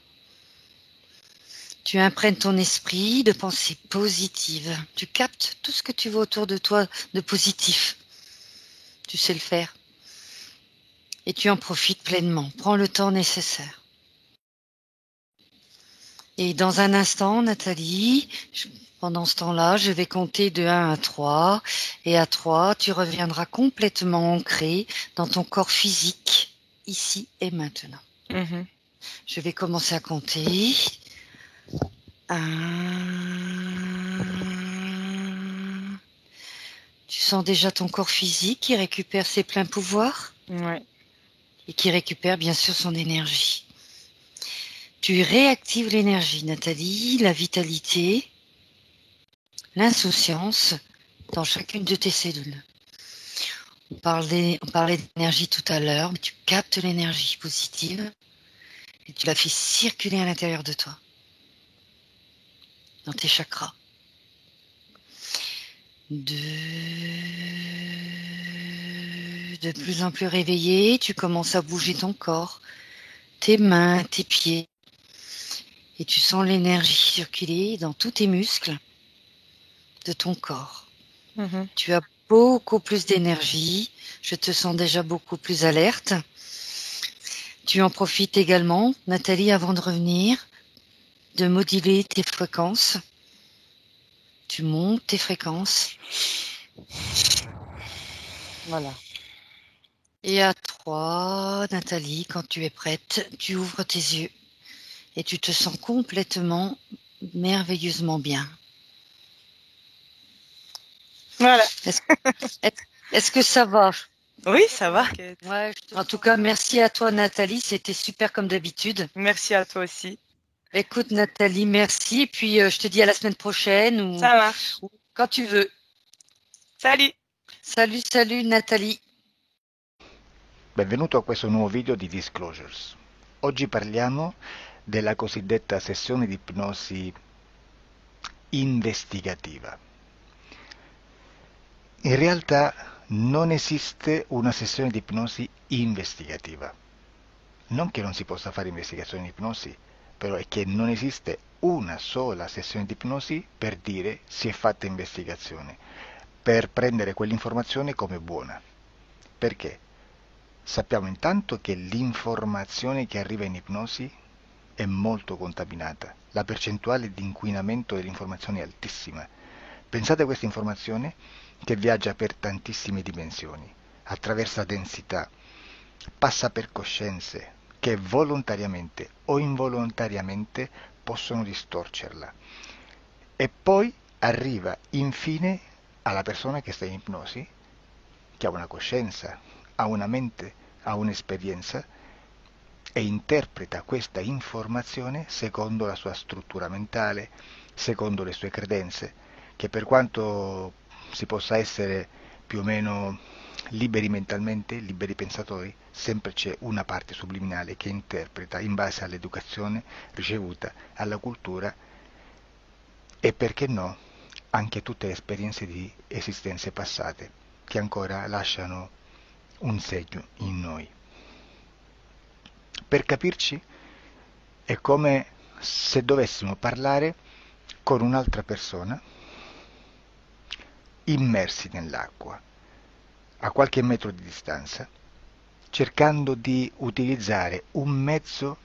Tu imprègnes ton esprit de pensées positives. Tu captes tout ce que tu vois autour de toi de positif. Tu sais le faire. Et tu en profites pleinement. Prends le temps nécessaire. Et dans un instant, Nathalie, pendant ce temps-là, je vais compter de 1 à 3. Et à 3, tu reviendras complètement ancré dans ton corps physique, ici et maintenant. Mhm. Je vais commencer à compter. 1. Tu sens déjà ton corps physique qui récupère ses pleins pouvoirs Ouais. et qui récupère bien sûr son énergie. Tu réactives l'énergie, Nathalie, la vitalité, l'insouciance dans chacune de tes cellules. On parlait d'énergie tout à l'heure, mais tu captes l'énergie positive et tu la fais circuler à l'intérieur de toi, dans tes chakras. 2. De plus en plus réveillé, tu commences à bouger ton corps, tes mains, tes pieds, et tu sens l'énergie circuler dans tous tes muscles de ton corps. Mhm. Tu as beaucoup plus d'énergie, je te sens déjà beaucoup plus alerte. Tu en profites également, Nathalie, avant de revenir, de moduler tes fréquences. Tu montes tes fréquences. Voilà. Et à 3, Nathalie, quand tu es prête, tu ouvres tes yeux et tu te sens complètement, merveilleusement bien. Voilà. Est-ce que ça va? Oui, ça va. Ouais, en tout cas, merci à toi, Nathalie. C'était super comme d'habitude. Merci à toi aussi. Écoute, Nathalie, merci. Et puis, je te dis à la semaine prochaine Ça marche. ou quand tu veux. Salut. Salut, Nathalie. Benvenuto a questo nuovo video di Disclosures. Oggi parliamo della cosiddetta sessione di ipnosi investigativa. In realtà non esiste una sessione di ipnosi investigativa. Non che non si possa fare investigazione di ipnosi, però è che non esiste una sola sessione di ipnosi per dire si è fatta investigazione, per prendere quell'informazione come buona. Perché? Sappiamo intanto che l'informazione che arriva in ipnosi è molto contaminata, la percentuale di inquinamento dell'informazione è altissima. Pensate a questa informazione che viaggia per tantissime dimensioni, attraversa densità, passa per coscienze che volontariamente o involontariamente possono distorcerla e poi arriva infine alla persona che sta in ipnosi, che ha una coscienza, ha una mente, ha un'esperienza e interpreta questa informazione secondo la sua struttura mentale, secondo le sue credenze, che per quanto si possa essere più o meno liberi mentalmente, liberi pensatori, sempre c'è una parte subliminale che interpreta in base all'educazione ricevuta, alla cultura e perché no anche tutte le esperienze di esistenze passate che ancora lasciano un segno in noi. Per capirci è come se dovessimo parlare con un'altra persona immersi nell'acqua, a qualche metro di distanza, cercando di utilizzare un mezzo,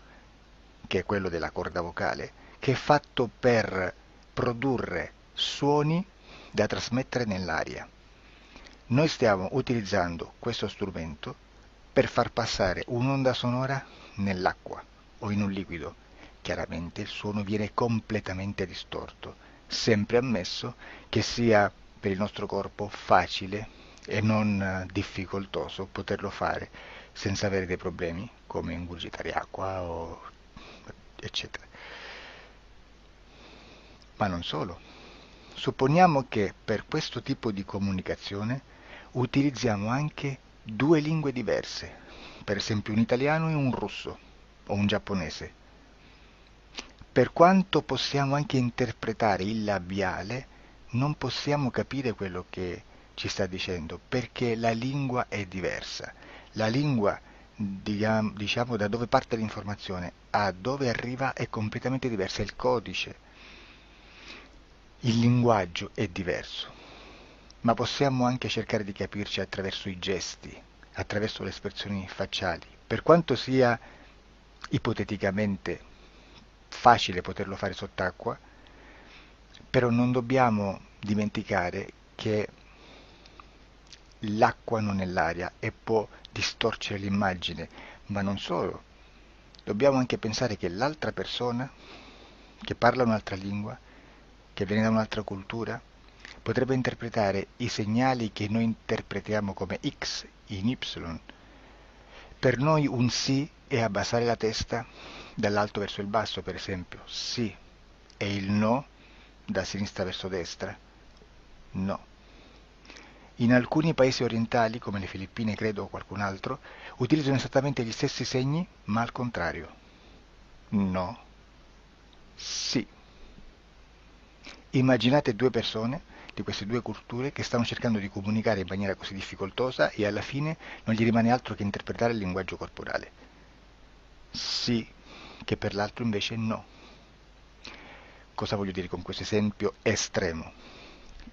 che è quello della corda vocale, che è fatto per produrre suoni da trasmettere nell'aria. Noi stiamo utilizzando questo strumento per far passare un'onda sonora nell'acqua o in un liquido. Chiaramente il suono viene completamente distorto, sempre ammesso che sia per il nostro corpo facile e non difficoltoso poterlo fare senza avere dei problemi come ingurgitare acqua o eccetera. Ma non solo. Supponiamo che per questo tipo di comunicazione utilizziamo anche due lingue diverse, per esempio un italiano e un russo o un giapponese. Per quanto possiamo anche interpretare il labiale, non possiamo capire quello che ci sta dicendo, perché la lingua è diversa. La lingua diciamo da dove parte l'informazione a dove arriva è completamente diversa, il codice, il linguaggio è diverso, ma possiamo anche cercare di capirci attraverso i gesti, attraverso le espressioni facciali. Per quanto sia ipoteticamente facile poterlo fare sott'acqua, però non dobbiamo dimenticare che l'acqua non è l'aria e può distorcere l'immagine, ma non solo. Dobbiamo anche pensare che l'altra persona, che parla un'altra lingua, che viene da un'altra cultura, potrebbe interpretare i segnali che noi interpretiamo come X in Y. Per noi un sì è abbassare la testa dall'alto verso il basso, per esempio, sì, e il no da sinistra verso destra, no. In alcuni paesi orientali, come le Filippine credo o qualcun altro, utilizzano esattamente gli stessi segni, ma al contrario. No, sì. Immaginate due persone di queste due culture che stanno cercando di comunicare in maniera così difficoltosa e alla fine non gli rimane altro che interpretare il linguaggio corporale. Sì, che per l'altro invece no. Cosa voglio dire con questo esempio estremo?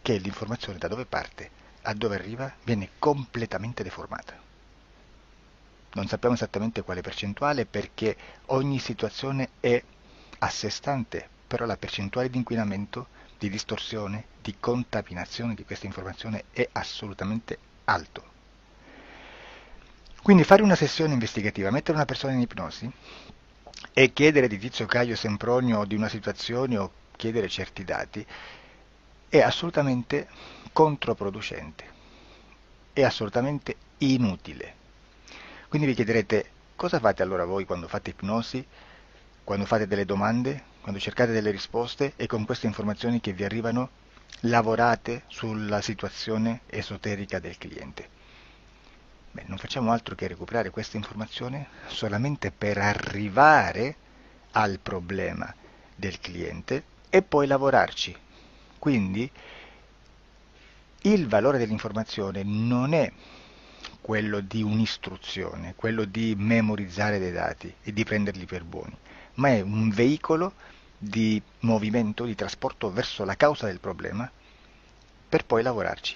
Che l'informazione da dove parte a dove arriva viene completamente deformata. Non sappiamo esattamente quale percentuale perché ogni situazione è a sé stante, però la percentuale di inquinamento, di distorsione, di contaminazione di questa informazione è assolutamente alto. Quindi fare una sessione investigativa, mettere una persona in ipnosi e chiedere di Tizio Caio Sempronio di una situazione o chiedere certi dati è assolutamente controproducente, è assolutamente inutile. Quindi vi chiederete cosa fate allora voi quando fate ipnosi, quando fate delle domande, quando cercate delle risposte e con queste informazioni che vi arrivano lavorate sulla situazione esoterica del cliente. Beh, non facciamo altro che recuperare questa informazione solamente per arrivare al problema del cliente e poi lavorarci. Quindi il valore dell'informazione non è quello di un'istruzione, quello di memorizzare dei dati e di prenderli per buoni, ma è un veicolo di movimento, di trasporto verso la causa del problema per poi lavorarci.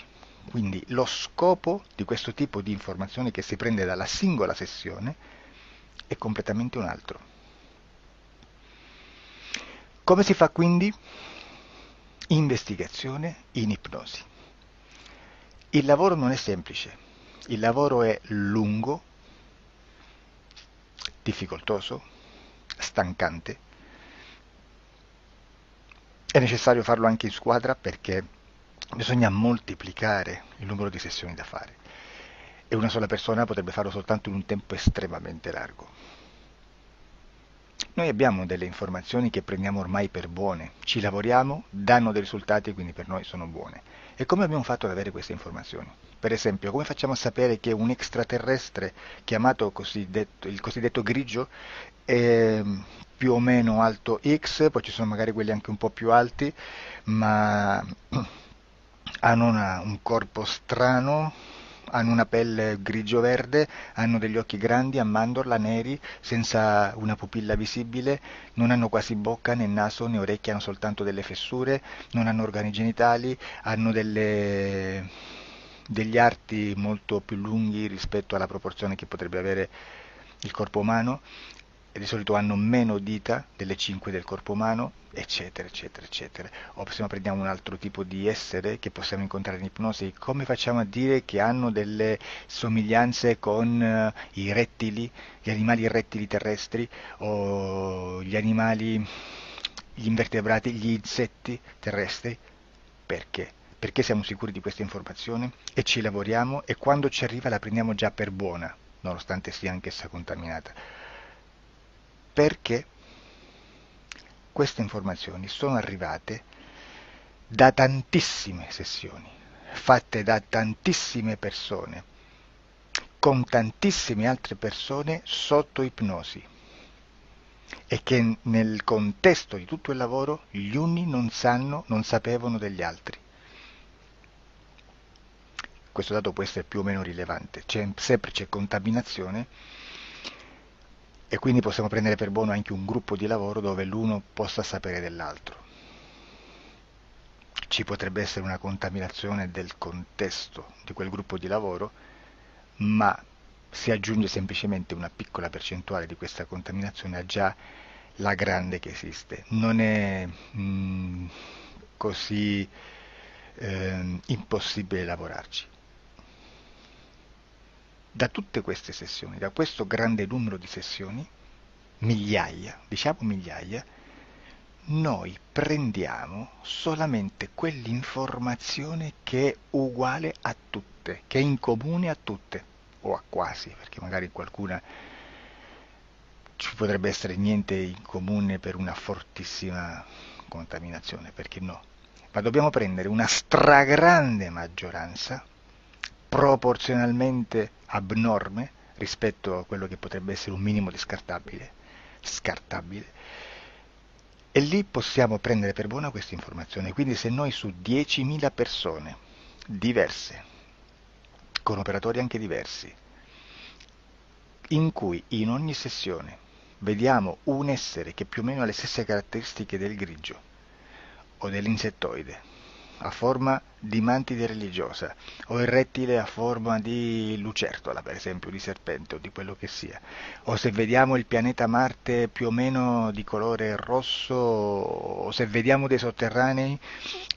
Quindi lo scopo di questo tipo di informazione che si prende dalla singola sessione è completamente un altro. Come si fa quindi? Investigazione in ipnosi. Il lavoro non è semplice, il lavoro è lungo, difficoltoso, stancante. È necessario farlo anche in squadra perché bisogna moltiplicare il numero di sessioni da fare e una sola persona potrebbe farlo soltanto in un tempo estremamente largo. Noi abbiamo delle informazioni che prendiamo ormai per buone, ci lavoriamo, danno dei risultati e quindi per noi sono buone. E come abbiamo fatto ad avere queste informazioni? Per esempio, come facciamo a sapere che un extraterrestre chiamato il cosiddetto grigio è più o meno alto X, poi ci sono magari quelli anche un po' più alti, ma hanno un corpo strano, hanno una pelle grigio-verde, hanno degli occhi grandi a mandorla, neri, senza una pupilla visibile, non hanno quasi bocca né naso né orecchie, hanno soltanto delle fessure, non hanno organi genitali, hanno degli arti molto più lunghi rispetto alla proporzione che potrebbe avere il corpo umano, e di solito hanno meno dita delle 5 del corpo umano, eccetera, eccetera, eccetera. O se no prendiamo un altro tipo di essere che possiamo incontrare in ipnosi, come facciamo a dire che hanno delle somiglianze con i rettili, gli animali rettili terrestri, o gli animali, gli invertebrati, gli insetti terrestri? Perché? Perché siamo sicuri di questa informazione e ci lavoriamo e quando ci arriva la prendiamo già per buona, nonostante sia anch'essa contaminata. Perché queste informazioni sono arrivate da tantissime sessioni, fatte da tantissime persone, con tantissime altre persone sotto ipnosi, e che nel contesto di tutto il lavoro gli uni non sapevano degli altri. Questo dato può essere più o meno rilevante, sempre c'è contaminazione, e quindi possiamo prendere per buono anche un gruppo di lavoro dove l'uno possa sapere dell'altro. Ci potrebbe essere una contaminazione del contesto di quel gruppo di lavoro, ma si aggiunge semplicemente una piccola percentuale di questa contaminazione a già la grande che esiste. Non è così impossibile lavorarci. Da tutte queste sessioni, da questo grande numero di sessioni, migliaia, diciamo migliaia, noi prendiamo solamente quell'informazione che è uguale a tutte, che è in comune a tutte, o a quasi, perché magari qualcuna ci potrebbe essere niente in comune per una fortissima contaminazione, perché no? Ma dobbiamo prendere una stragrande maggioranza, proporzionalmente abnorme rispetto a quello che potrebbe essere un minimo di scartabile, e lì possiamo prendere per buona questa informazione. Quindi se noi su 10.000 persone diverse, con operatori anche diversi, in cui in ogni sessione vediamo un essere che più o meno ha le stesse caratteristiche del grigio o dell'insettoide, a forma di mantide religiosa, o il rettile a forma di lucertola, per esempio, di serpente o di quello che sia, o se vediamo il pianeta Marte più o meno di colore rosso, o se vediamo dei sotterranei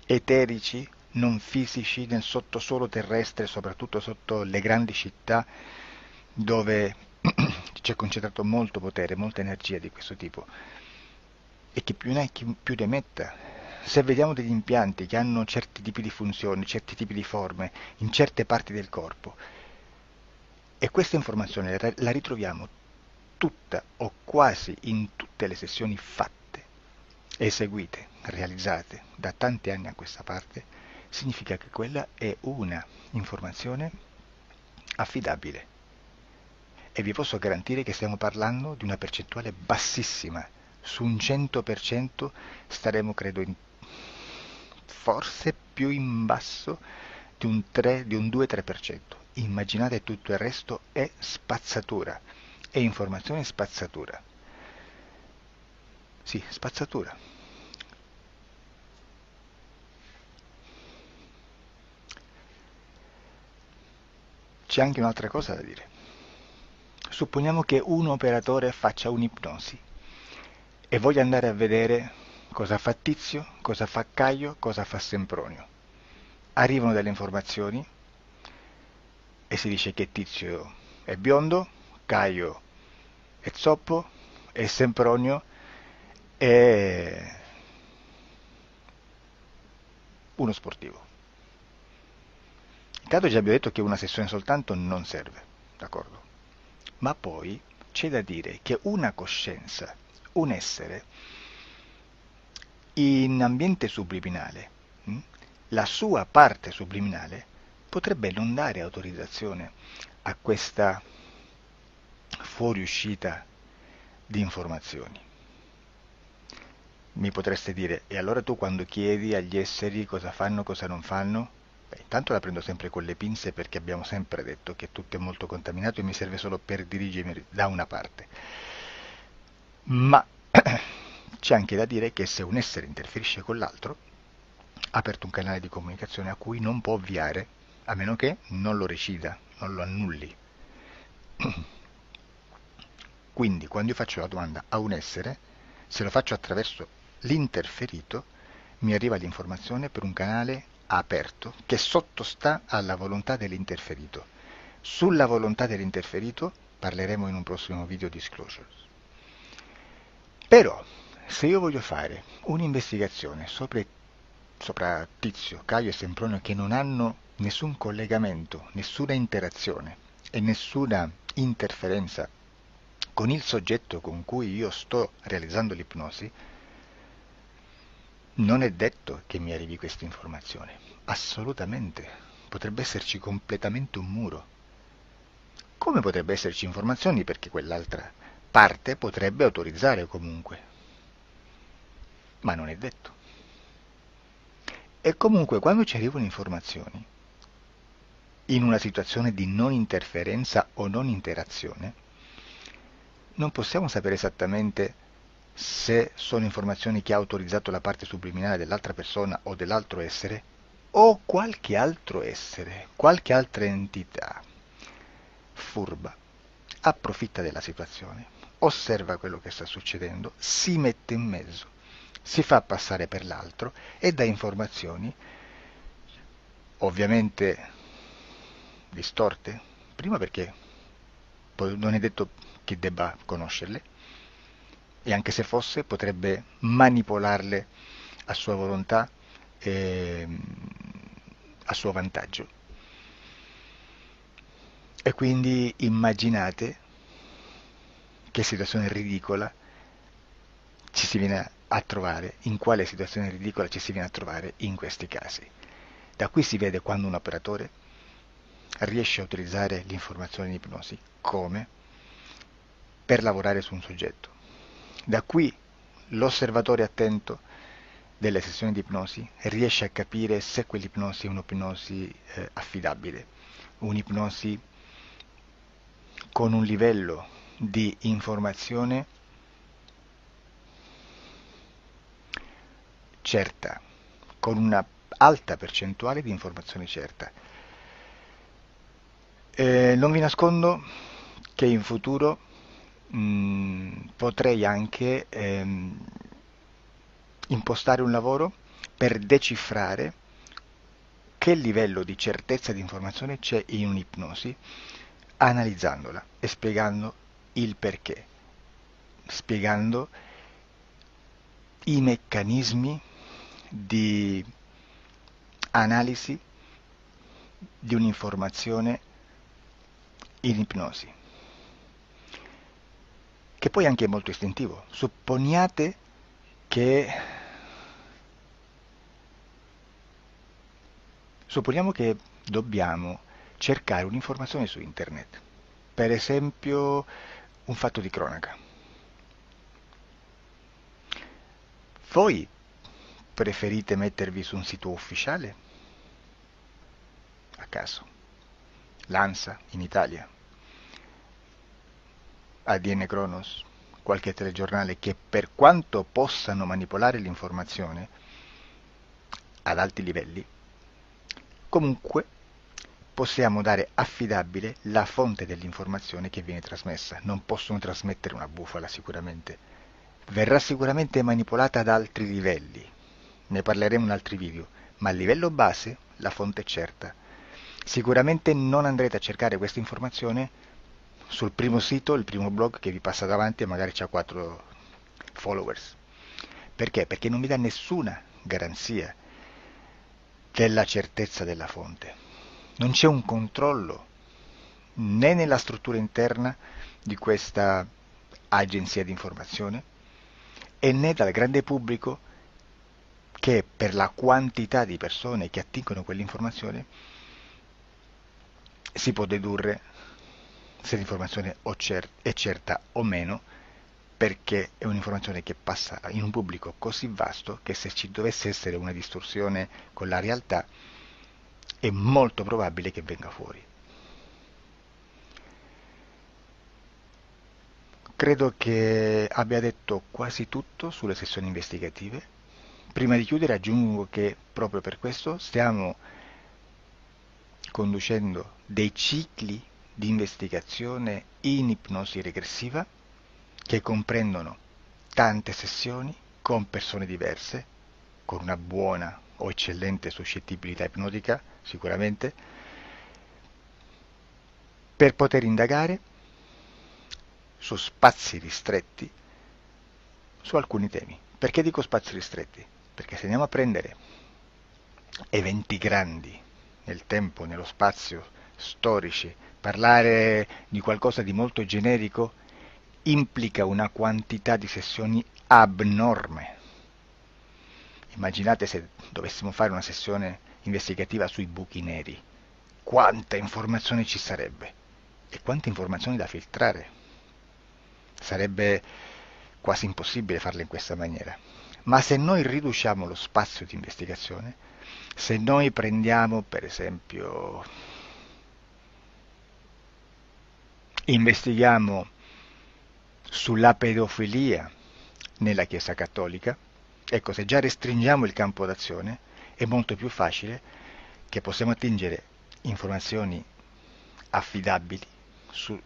eterici, non fisici, nel sottosuolo terrestre, soprattutto sotto le grandi città, dove c'è concentrato molto potere, molta energia di questo tipo, e che più ne ha più ne metta. Se vediamo degli impianti che hanno certi tipi di funzioni, certi tipi di forme in certe parti del corpo, e questa informazione la ritroviamo tutta o quasi in tutte le sessioni fatte, eseguite, realizzate da tanti anni a questa parte, significa che quella è una informazione affidabile. E vi posso garantire che stiamo parlando di una percentuale bassissima. Su un 100% staremo, credo, forse più in basso di un 2-3%. Immaginate, tutto il resto è spazzatura, è informazione spazzatura. Sì, spazzatura. C'è anche un'altra cosa da dire. Supponiamo che un operatore faccia un'ipnosi e voglia andare a vedere cosa fa Tizio, cosa fa Caio, cosa fa Sempronio. Arrivano delle informazioni e si dice che Tizio è biondo, Caio è zoppo e Sempronio è uno sportivo. Intanto già abbiamo detto che una sessione soltanto non serve, d'accordo? Ma poi c'è da dire che una coscienza, un essere, in ambiente subliminale, la sua parte subliminale potrebbe non dare autorizzazione a questa fuoriuscita di informazioni. Mi potreste dire, e allora tu quando chiedi agli esseri cosa fanno, cosa non fanno? Beh, intanto la prendo sempre con le pinze, perché abbiamo sempre detto che tutto è molto contaminato e mi serve solo per dirigermi da una parte. Ma c'è anche da dire che se un essere interferisce con l'altro, ha aperto un canale di comunicazione a cui non può ovviare, a meno che non lo recida, non lo annulli. Quindi quando io faccio la domanda a un essere, se lo faccio attraverso l'interferito, mi arriva l'informazione per un canale aperto che sottostà alla volontà dell'interferito. Sulla volontà dell'interferito parleremo in un prossimo video disclosures. Però, se io voglio fare un'investigazione sopra Tizio, Caio e Sempronio, che non hanno nessun collegamento, nessuna interazione e nessuna interferenza con il soggetto con cui io sto realizzando l'ipnosi, non è detto che mi arrivi questa informazione. Assolutamente. Potrebbe esserci completamente un muro. Come potrebbe esserci informazioni, perché quell'altra parte potrebbe autorizzare comunque. Ma non è detto. E comunque quando ci arrivano informazioni, in una situazione di non interferenza o non interazione, non possiamo sapere esattamente se sono informazioni che ha autorizzato la parte subliminale dell'altra persona o dell'altro essere, o qualche altro essere, qualche altra entità furba approfitta della situazione, osserva quello che sta succedendo, si mette in mezzo, si fa passare per l'altro e dà informazioni ovviamente distorte, prima perché poi non è detto che debba conoscerle, e anche se fosse potrebbe manipolarle a sua volontà e a suo vantaggio. E quindi immaginate che situazione ridicola ci si viene a trovare, in quale situazione ridicola ci si viene a trovare in questi casi. Da qui si vede quando un operatore riesce a utilizzare l'informazione in ipnosi come per lavorare su un soggetto. Da qui l'osservatore attento delle sessioni di ipnosi riesce a capire se quell'ipnosi è un'ipnosi affidabile, un'ipnosi con un livello di informazione certa, con una alta percentuale di informazione certa. Non vi nascondo che in futuro potrei anche impostare un lavoro per decifrare che livello di certezza di informazione c'è in un'ipnosi, analizzandola e spiegando il perché, spiegando i meccanismi di analisi di un'informazione in ipnosi, che poi anche è molto istintivo. Supponiamo che dobbiamo cercare un'informazione su internet, per esempio un fatto di cronaca. Voi preferite mettervi su un sito ufficiale? A caso. L'ANSA in Italia, ADN Kronos, qualche telegiornale che per quanto possano manipolare l'informazione ad alti livelli, comunque possiamo dare affidabile la fonte dell'informazione che viene trasmessa. Non possono trasmettere una bufala sicuramente. Verrà sicuramente manipolata ad altri livelli. Ne parleremo in altri video, ma a livello base la fonte è certa. Sicuramente non andrete a cercare questa informazione sul primo sito, il primo blog che vi passa davanti e magari ha 4 followers. Perché? Perché non vi dà nessuna garanzia della certezza della fonte. Non c'è un controllo né nella struttura interna di questa agenzia di informazione e né dal grande pubblico, che per la quantità di persone che attingono quell'informazione si può dedurre se l'informazione è certa o meno, perché è un'informazione che passa in un pubblico così vasto che se ci dovesse essere una distorsione con la realtà è molto probabile che venga fuori. Credo che abbia detto quasi tutto sulle sessioni investigative. Prima di chiudere aggiungo che proprio per questo stiamo conducendo dei cicli di investigazione in ipnosi regressiva che comprendono tante sessioni con persone diverse, con una buona o eccellente suscettibilità ipnotica sicuramente, per poter indagare su spazi ristretti su alcuni temi. Perché dico spazi ristretti? Perché se andiamo a prendere eventi grandi nel tempo, nello spazio, storici, parlare di qualcosa di molto generico implica una quantità di sessioni abnorme. Immaginate se dovessimo fare una sessione investigativa sui buchi neri, quanta informazione ci sarebbe e quante informazioni da filtrare. Sarebbe quasi impossibile farla in questa maniera. Ma se noi riduciamo lo spazio di investigazione, se noi prendiamo per esempio, investighiamo sulla pedofilia nella Chiesa Cattolica. Ecco, se già restringiamo il campo d'azione, è molto più facile che possiamo attingere informazioni affidabili,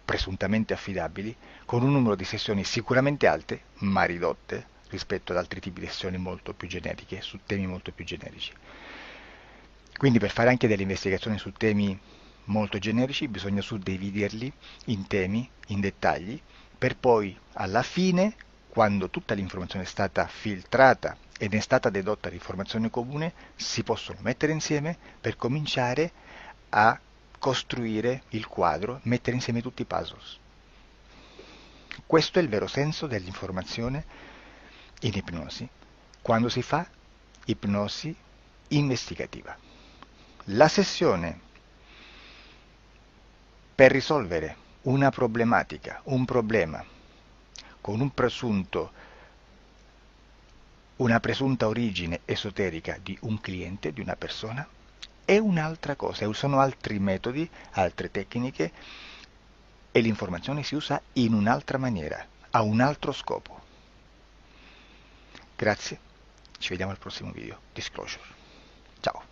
presuntamente affidabili, con un numero di sessioni sicuramente alte, ma ridotte rispetto ad altri tipi di sessioni molto più generiche, su temi molto più generici. Quindi per fare anche delle investigazioni su temi molto generici bisogna suddividerli in temi, in dettagli, per poi alla fine, quando tutta l'informazione è stata filtrata ed è stata dedotta l'informazione comune, si possono mettere insieme per cominciare a costruire il quadro, mettere insieme tutti i puzzles. Questo è il vero senso dell'informazione in ipnosi, quando si fa ipnosi investigativa. La sessione per risolvere una problematica, un problema, con una presunta origine esoterica di un cliente, di una persona, è un'altra cosa, sono altri metodi, altre tecniche e l'informazione si usa in un'altra maniera, ha un altro scopo. Grazie, ci vediamo al prossimo video. Disclosure. Ciao.